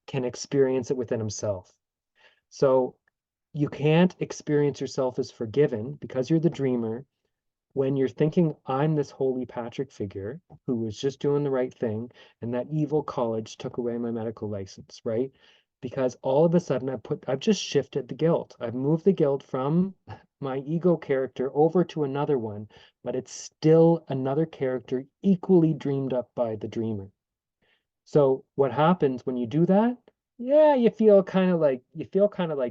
can experience it within himself. So you can't experience yourself as forgiven because you're the dreamer when you're thinking, I'm this holy Patrick figure who was just doing the right thing, and that evil college took away my medical license, right? because all of a sudden I've just shifted the guilt. I've moved the guilt from my ego character over to another one, but it's still another character equally dreamed up by the dreamer. So what happens when you do that? Yeah, you feel kind of like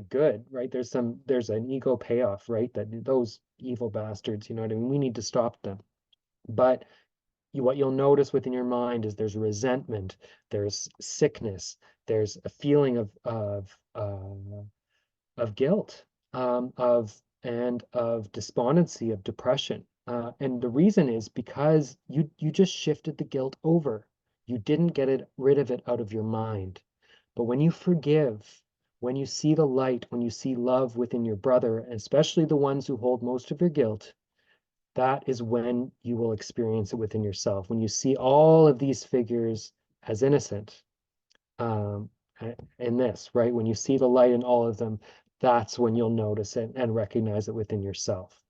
good, right? There's an ego payoff, right? That those evil bastards, you know what I mean? We need to stop them. But what you'll notice within your mind is there's resentment, there's sickness, there's a feeling of guilt, of despondency, of depression. And the reason is because you just shifted the guilt over. You didn't get rid of it out of your mind. But when you forgive, when you see the light, when you see love within your brother, and especially the ones who hold most of your guilt, that is when you will experience it within yourself. When you see all of these figures as innocent, um, in this, right? When you see the light in all of them, that's when you'll notice it and recognize it within yourself.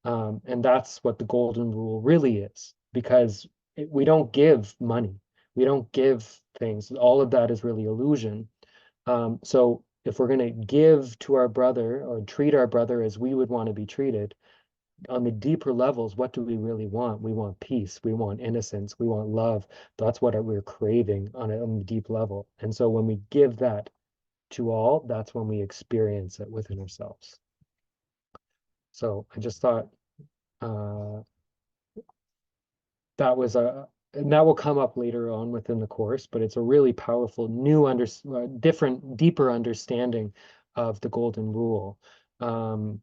And that's what the golden rule really is, because we don't give money, we don't give things. All of that is really illusion. So if we're going to give to our brother or treat our brother as we would want to be treated, on the deeper levels, what do we really want? We want peace. We want innocence. We want love. That's what we're craving on the deep level. And so when we give that to all, that's when we experience it within ourselves. So I just thought uh, that was and that will come up later on within the course, but it's a really powerful, different, deeper understanding of the golden rule. Um,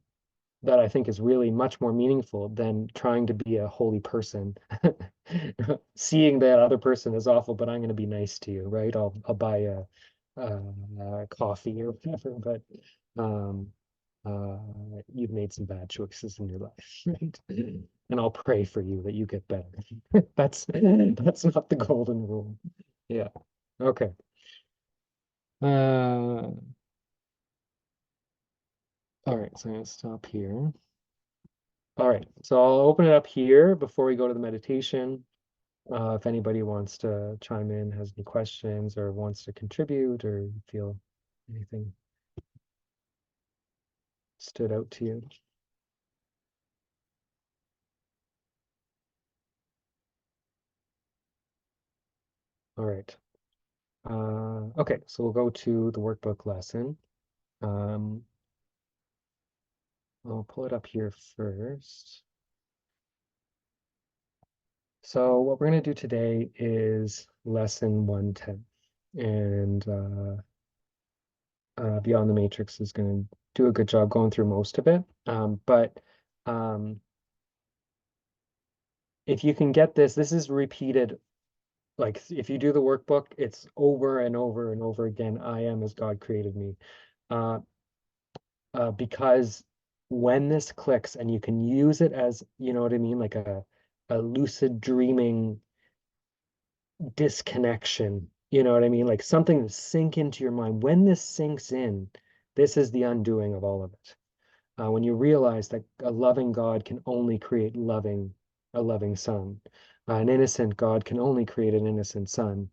that I think is really much more meaningful than trying to be a holy person. Seeing that other person is awful, but I'm going to be nice to you, right? I'll buy a coffee or whatever, but um, uh, you've made some bad choices in your life, right? And I'll pray for you that you get better. That's not the golden rule. Yeah. Okay. All right, so I'm gonna stop here. All right, so I'll open it up here before we go to the meditation. If anybody wants to chime in, has any questions, or wants to contribute, or feel anything stood out to you. All right. Okay, so we'll go to the workbook lesson. Um, I'll pull it up here first. So what we're going to do today is lesson 110. And Beyond the Matrix is going to do a good job going through most of it. But if you can get this is repeated. Like if you do the workbook, it's over and over and over again. I am as God created me. Uh, because when this clicks and you can use it as, you know what I mean, like a lucid dreaming disconnection, you know what I mean? Like something to sink into your mind. When this sinks in, this is the undoing of all of it. When you realize that a loving God can only create a loving son. An innocent God can only create an innocent son.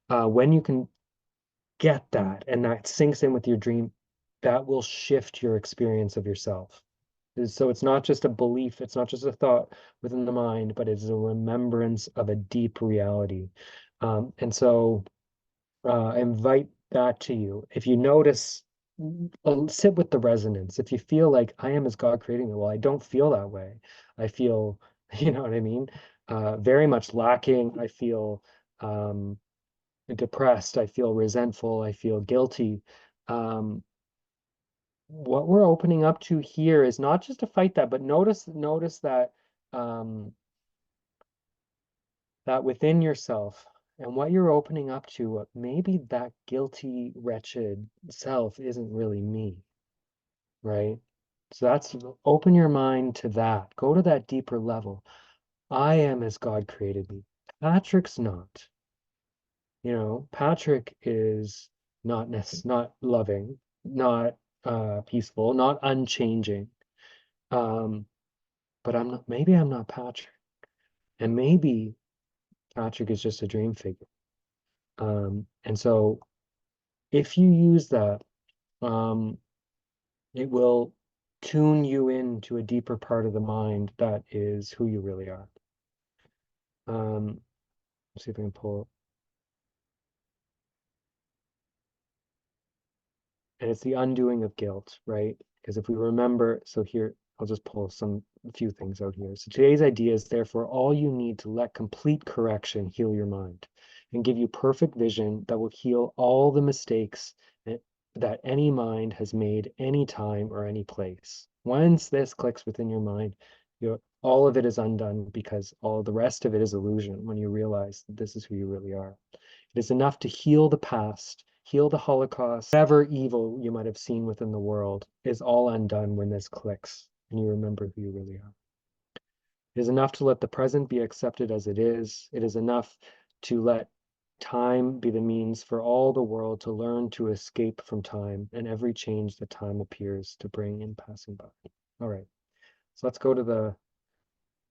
When you can get that and that sinks in with your dream, that will shift your experience of yourself. So it's not just a belief, it's not just a thought within the mind, but it's a remembrance of a deep reality. And so invite that to you. If you notice, sit with the resonance. If you feel like I am as God creating me, well, I don't feel that way. I feel, you know what I mean? Very much lacking. I feel depressed. I feel resentful. I feel guilty. Um, what we're opening up to here is not just to fight that, but notice that um, that within yourself and what you're opening up to, maybe that guilty, wretched self isn't really me, right? So that's open your mind to that. Go to that deeper level. I am as God created me. Patrick's not. You know, Patrick is not loving, not peaceful, not unchanging. Um, but maybe I'm not Patrick. And maybe Patrick is just a dream figure. And so if you use that, it will tune you into a deeper part of the mind that is who you really are. Let's see if I can pull. And it's the undoing of guilt, right? Because if we remember, so here, I'll just pull a few things out here. So today's idea is therefore all you need to let complete correction heal your mind and give you perfect vision that will heal all the mistakes that any mind has made any time or any place. Once this clicks within your mind, all of it is undone because all the rest of it is illusion when you realize that this is who you really are. It is enough to heal the past, heal the Holocaust, whatever evil you might have seen within the world is all undone when this clicks and you remember who you really are. It is enough to let the present be accepted as it is. It is enough to let time be the means for all the world to learn to escape from time and every change that time appears to bring in passing by. All right, so let's go to the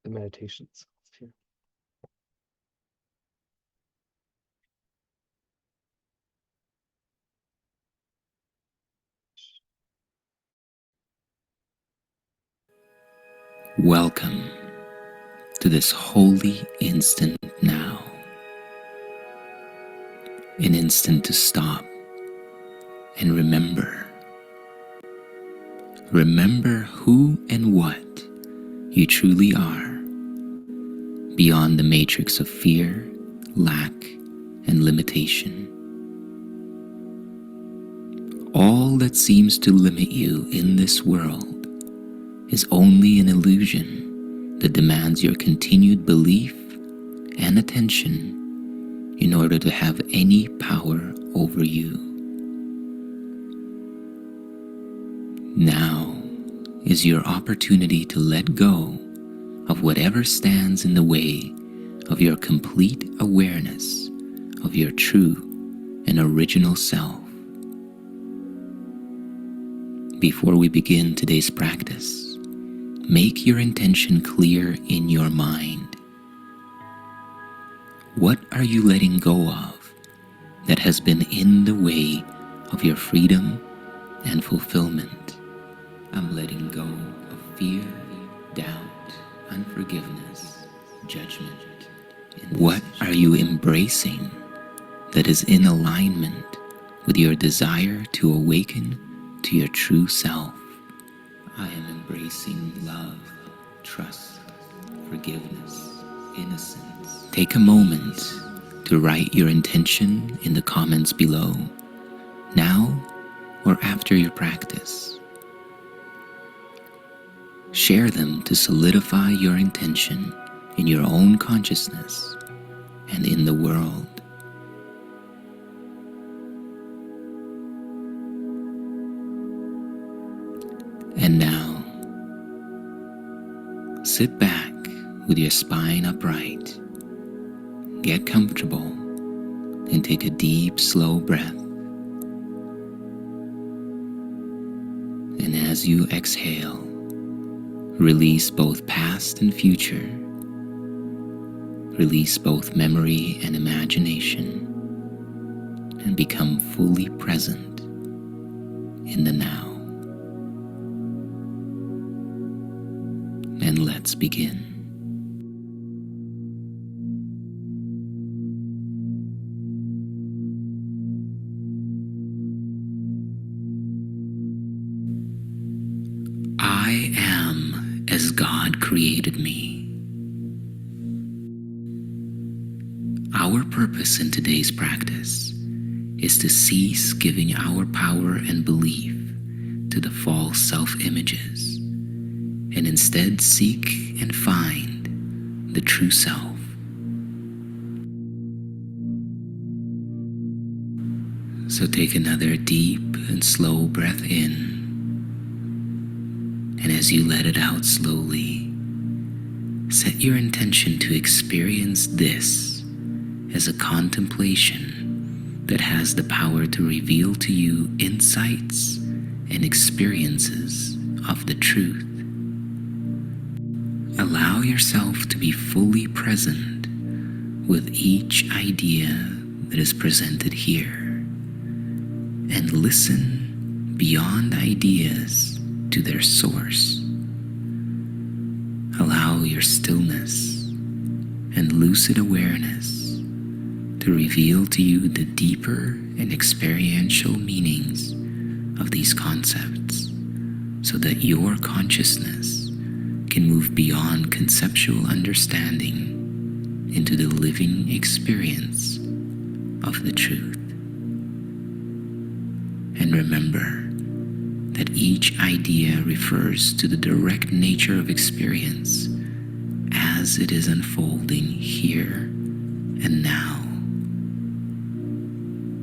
meditation itself here. Welcome to this holy instant now. An instant to stop and remember. Remember who and what you truly are, beyond the matrix of fear, lack, and limitation. All that seems to limit you in this world is only an illusion that demands your continued belief and attention in order to have any power over you. Now is your opportunity to let go of whatever stands in the way of your complete awareness of your true and original self. Before we begin today's practice, make your intention clear in your mind. What are you letting go of that has been in the way of your freedom and fulfillment? I'm letting go of fear, doubt, unforgiveness, judgment. What are you embracing that is in alignment with your desire to awaken to your true self? I am embracing love, trust, forgiveness, innocence. Take a moment to write your intention in the comments below, now or after your practice. Share them to solidify your intention in your own consciousness and in the world. And now, sit back with your spine upright. Get comfortable and take a deep, slow breath. And as you exhale, release both past and future. Release both memory and imagination, and become fully present in the now. And let's begin. I am as God created me. Our purpose in today's practice is to cease giving our power and belief to the false self-images, and instead seek and find the true self. So take another deep and slow breath in, and as you let it out slowly, set your intention to experience this as a contemplation that has the power to reveal to you insights and experiences of the truth. Allow yourself to be fully present with each idea that is presented here. and listen beyond ideas to their source. Allow your stillness and lucid awareness to reveal to you the deeper and experiential meanings of these concepts, so that your consciousness can move beyond conceptual understanding into the living experience of the truth. And remember that each idea refers to the direct nature of experience as it is unfolding here and now.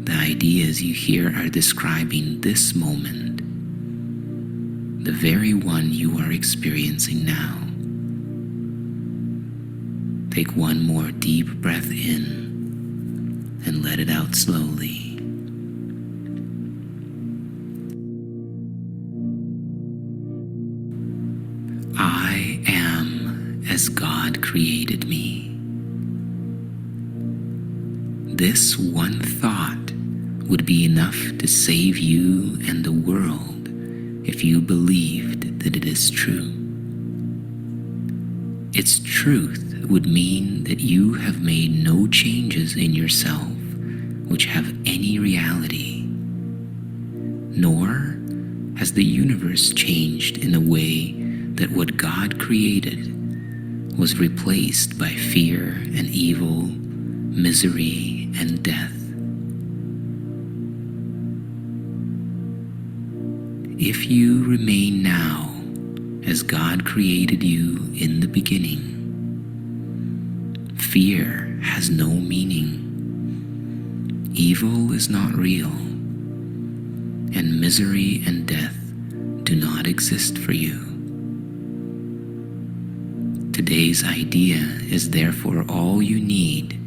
The ideas you hear are describing this moment, the very one you are experiencing now. Take one more deep breath in and let it out slowly. I am as God created me. This one thought would be enough to save you and the world if you believed that it is true. Its truth would mean that you have made no changes in yourself which have any reality, nor has the universe changed in a way that what God created was replaced by fear and evil, misery and death. If you remain now as God created you in the beginning, fear has no meaning, evil is not real, and misery and death do not exist for you. Today's idea is therefore all you need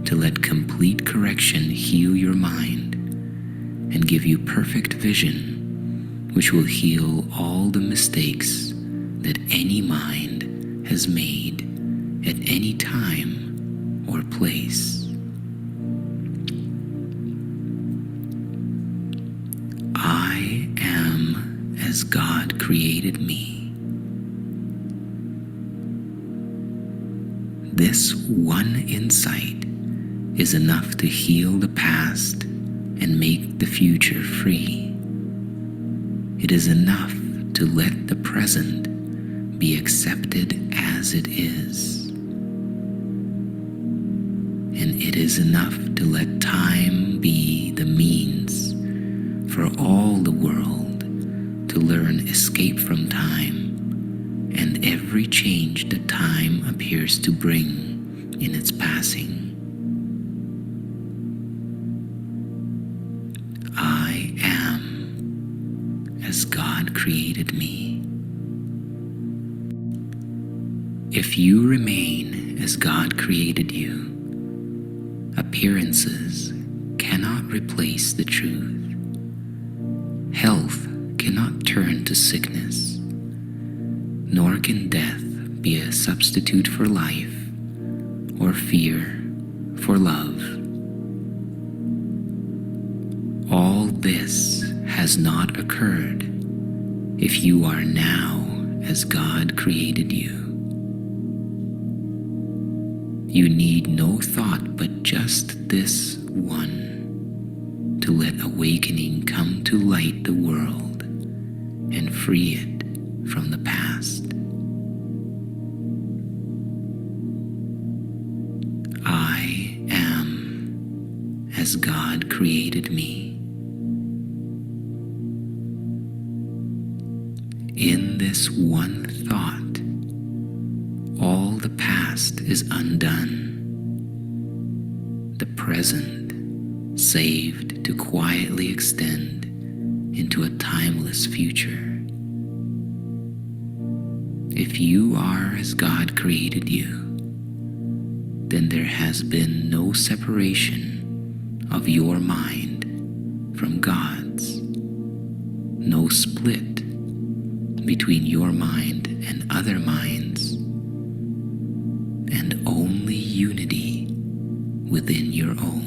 to let complete correction heal your mind and give you perfect vision, which will heal all the mistakes that any mind has made at any time or place. I am as God created me. This one insight is enough to heal the past and make the future free. It is enough to let the present be accepted as it is. And it is enough to let time be the means for all the world to learn escape from time and every change that time appears to bring in its passing. I am as God created me. If you remain as God created you, appearances cannot replace the truth. Health cannot turn to sickness, nor can death be a substitute for life or fear for love. All this has not occurred if you are now as God created you. You need no thought but just this one to let awakening come to light the world and free it from the past. I am as God created me. In this one thought, all the past is undone, the present saved to quietly extend into a timeless future. If you are as God created you, then there has been no separation of your mind from God's, no split between your mind and other minds, and only unity within your own.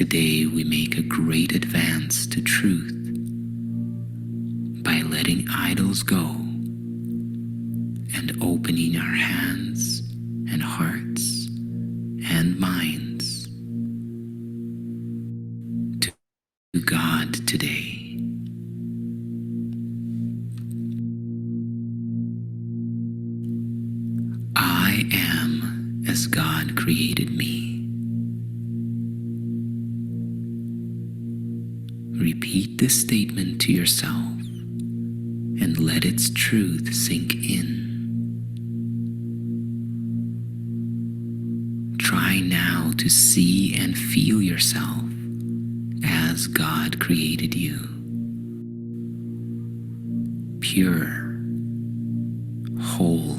Today we make a great advance to truth by letting idols go and opening our hands and hearts and minds to God today. I am as God created me. Repeat this statement to yourself and let its truth sink in. Try now to see and feel yourself as God created you. Pure, whole,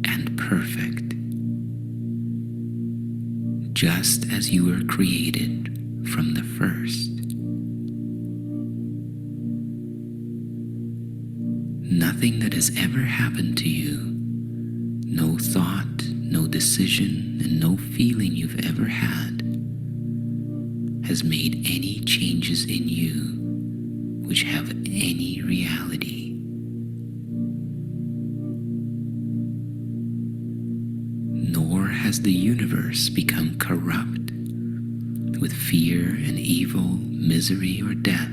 and perfect, just as you were created from the first. Nothing that has ever happened to you, no thought, no decision, and no feeling you've ever had, has made any changes in you which have any reality. Nor has the universe become corrupt with fear and evil, misery, or death.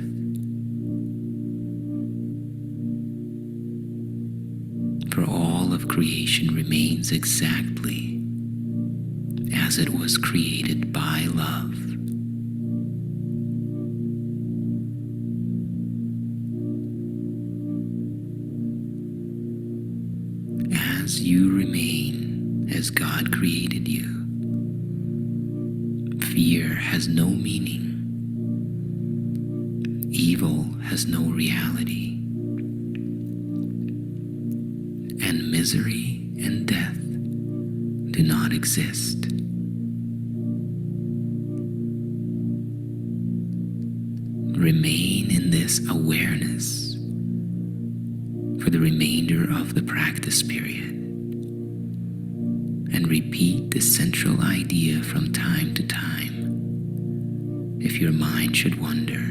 For all of creation remains exactly as it was created by love. As you remain as God created you, fear has no meaning, evil has no reality, and misery and death do not exist. Remain in this awareness for the remainder of the practice period and repeat the central idea from time to time if your mind should wander.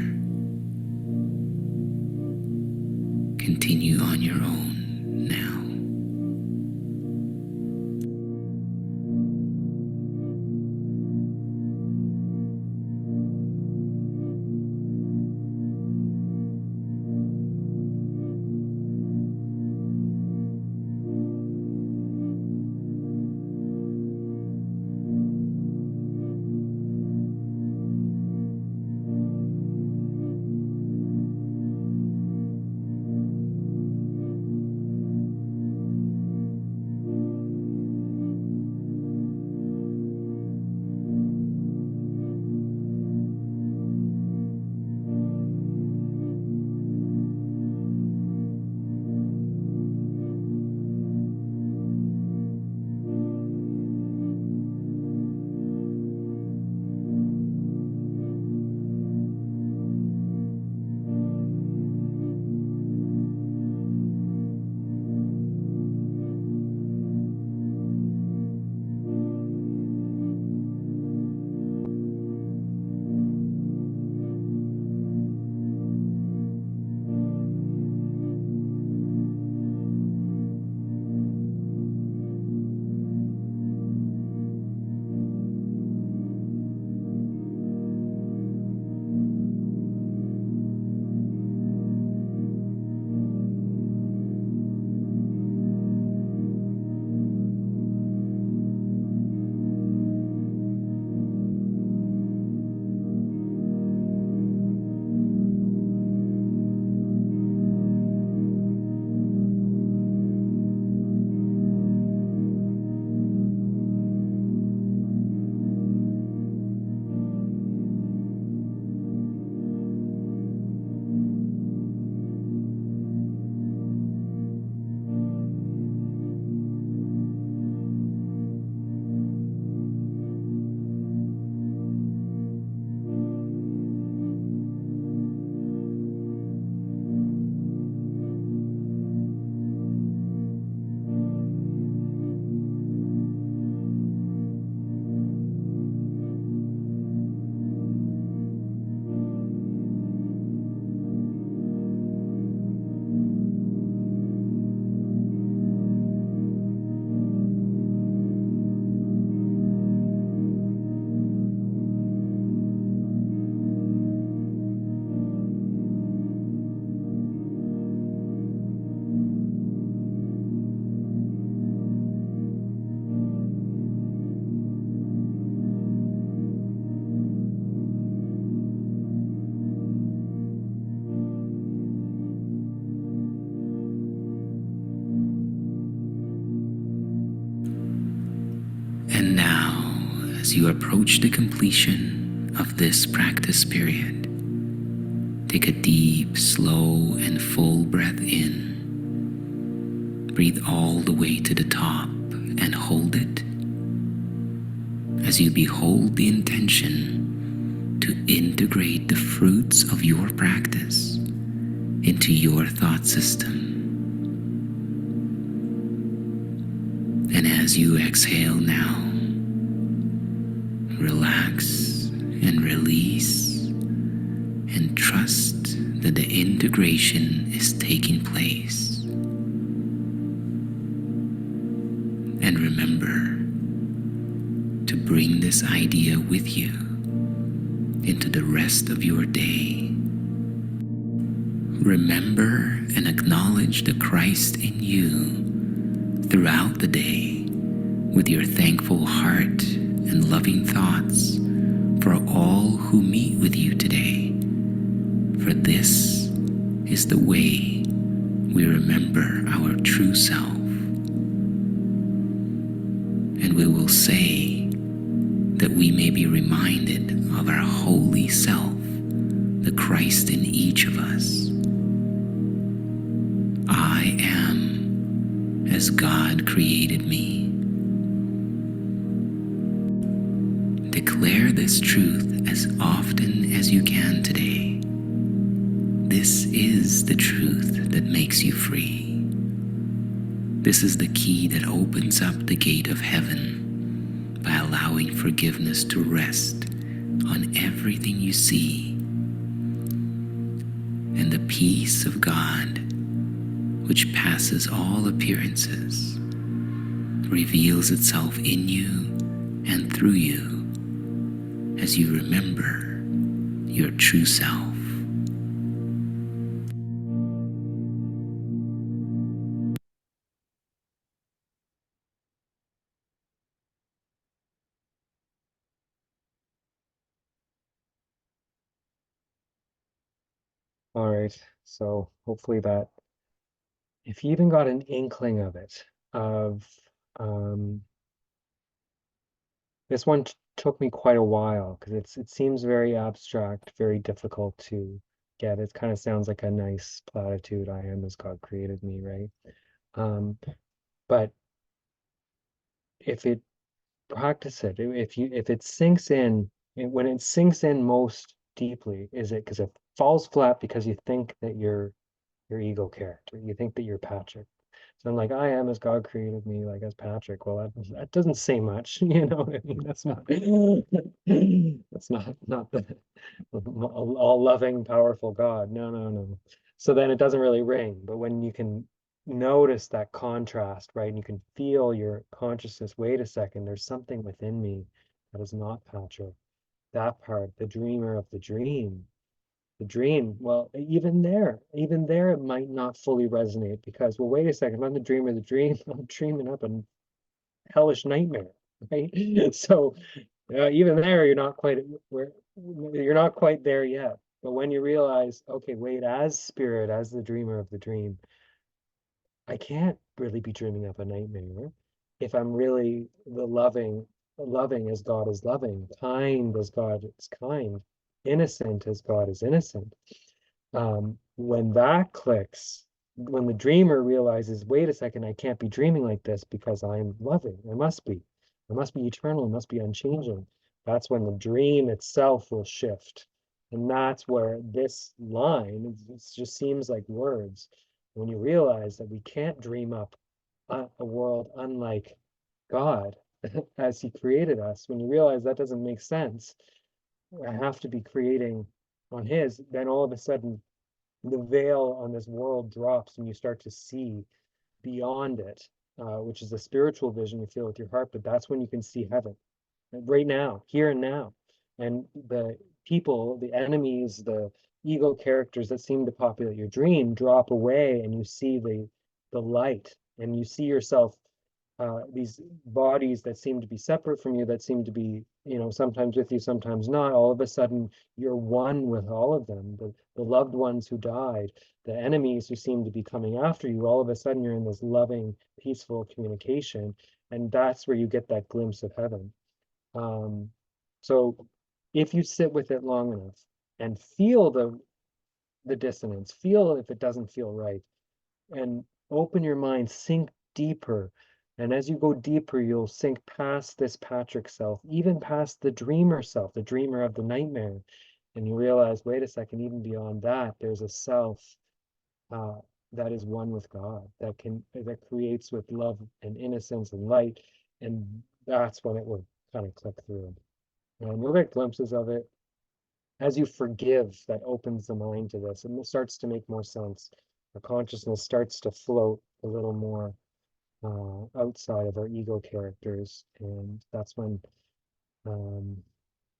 Continue on your own now. As you approach the completion of this practice period, take a deep, slow, and full breath in. Breathe all the way to the top and hold it as you behold the intention to integrate the fruits of your practice into your thought system. And as you exhale now, relax and release and trust that the integration is taking place. And remember to bring this idea with you into the rest of your day. Remember and acknowledge the Christ in you throughout the day with your thankful heart and loving thoughts for all who meet with you today. For this is the way we remember our true self. And we will say that we may be reminded of our holy self, the Christ in each of us. I am as God created me. Declare this truth as often as you can today. This is the truth that makes you free. This is the key that opens up the gate of heaven by allowing forgiveness to rest on everything you see. And the peace of God, which passes all appearances, reveals itself in you and through you as you remember your true self. All right. So hopefully that, if you even got an inkling of it, of um, this one took me quite a while because it seems very abstract, very difficult to get. It kind of sounds like a nice platitude. I am as God created me, right? Um, but if it practice it, if it sinks in, when it sinks in most deeply, is it because it falls flat because you think that you're your ego character. You think that you're Patrick. So I'm like, I am as God created me, like as Patrick. Well, that doesn't say much, you know what I mean? That's not that's not the all loving, powerful God. No, no, no. So then it doesn't really ring. But when you can notice that contrast, right? And you can feel your consciousness, wait a second, there's something within me that is not Patrick. That part, the dreamer of the dream, well, even there, it might not fully resonate because, well, wait a second, I'm the dreamer of the dream. I'm dreaming up a hellish nightmare, right? So even there, you're not quite there yet. But when you realize, okay, wait, as spirit, as the dreamer of the dream, I can't really be dreaming up a nightmare if I'm really the loving as God is loving, kind as God is kind, innocent as God is innocent. When that clicks, when the dreamer realizes, wait a second, I can't be dreaming like this because I'm loving. I must be eternal. I must be unchanging. That's when the dream itself will shift. And that's where this line, it just seems like words. When you realize that we can't dream up a world unlike God as He created us, when you realize that doesn't make sense, I have to be creating on His, then all of a sudden the veil on this world drops and you start to see beyond it, which is a spiritual vision you feel with your heart, but that's when you can see heaven right now, here and now. And the people, the enemies, the ego characters that seem to populate your dream drop away and you see the light and you see yourself, these bodies that seem to be separate from you, that seem to be, sometimes with you, sometimes not. All of a sudden, you're one with all of them. The loved ones who died, the enemies who seem to be coming after you, all of a sudden you're in this loving, peaceful communication. And that's where you get that glimpse of heaven. So if you sit with it long enough and feel the dissonance, feel if it doesn't feel right, and open your mind, sink deeper. And as you go deeper, you'll sink past this Patrick self, even past the dreamer self, the dreamer of the nightmare. And you realize, wait a second, even beyond that, there's a self uh, that is one with God, that creates with love and innocence and light. And that's when it will kind of click through. And you'll get glimpses of it as you forgive. That opens the mind to this, and it starts to make more sense. Our consciousness starts to float a little more outside of our ego characters, and that's when um,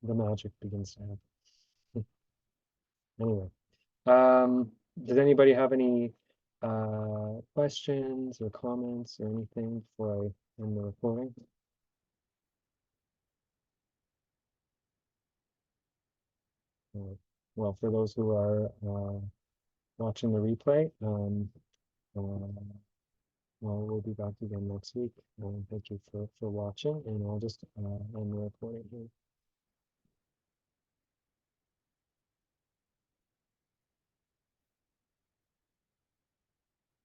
the magic begins to happen. Anyway, does anybody have any questions or comments or anything before I end the recording? Well, for those who are watching the replay, well, we'll be back again next week. Thank you for watching, and I'll just end the recording here.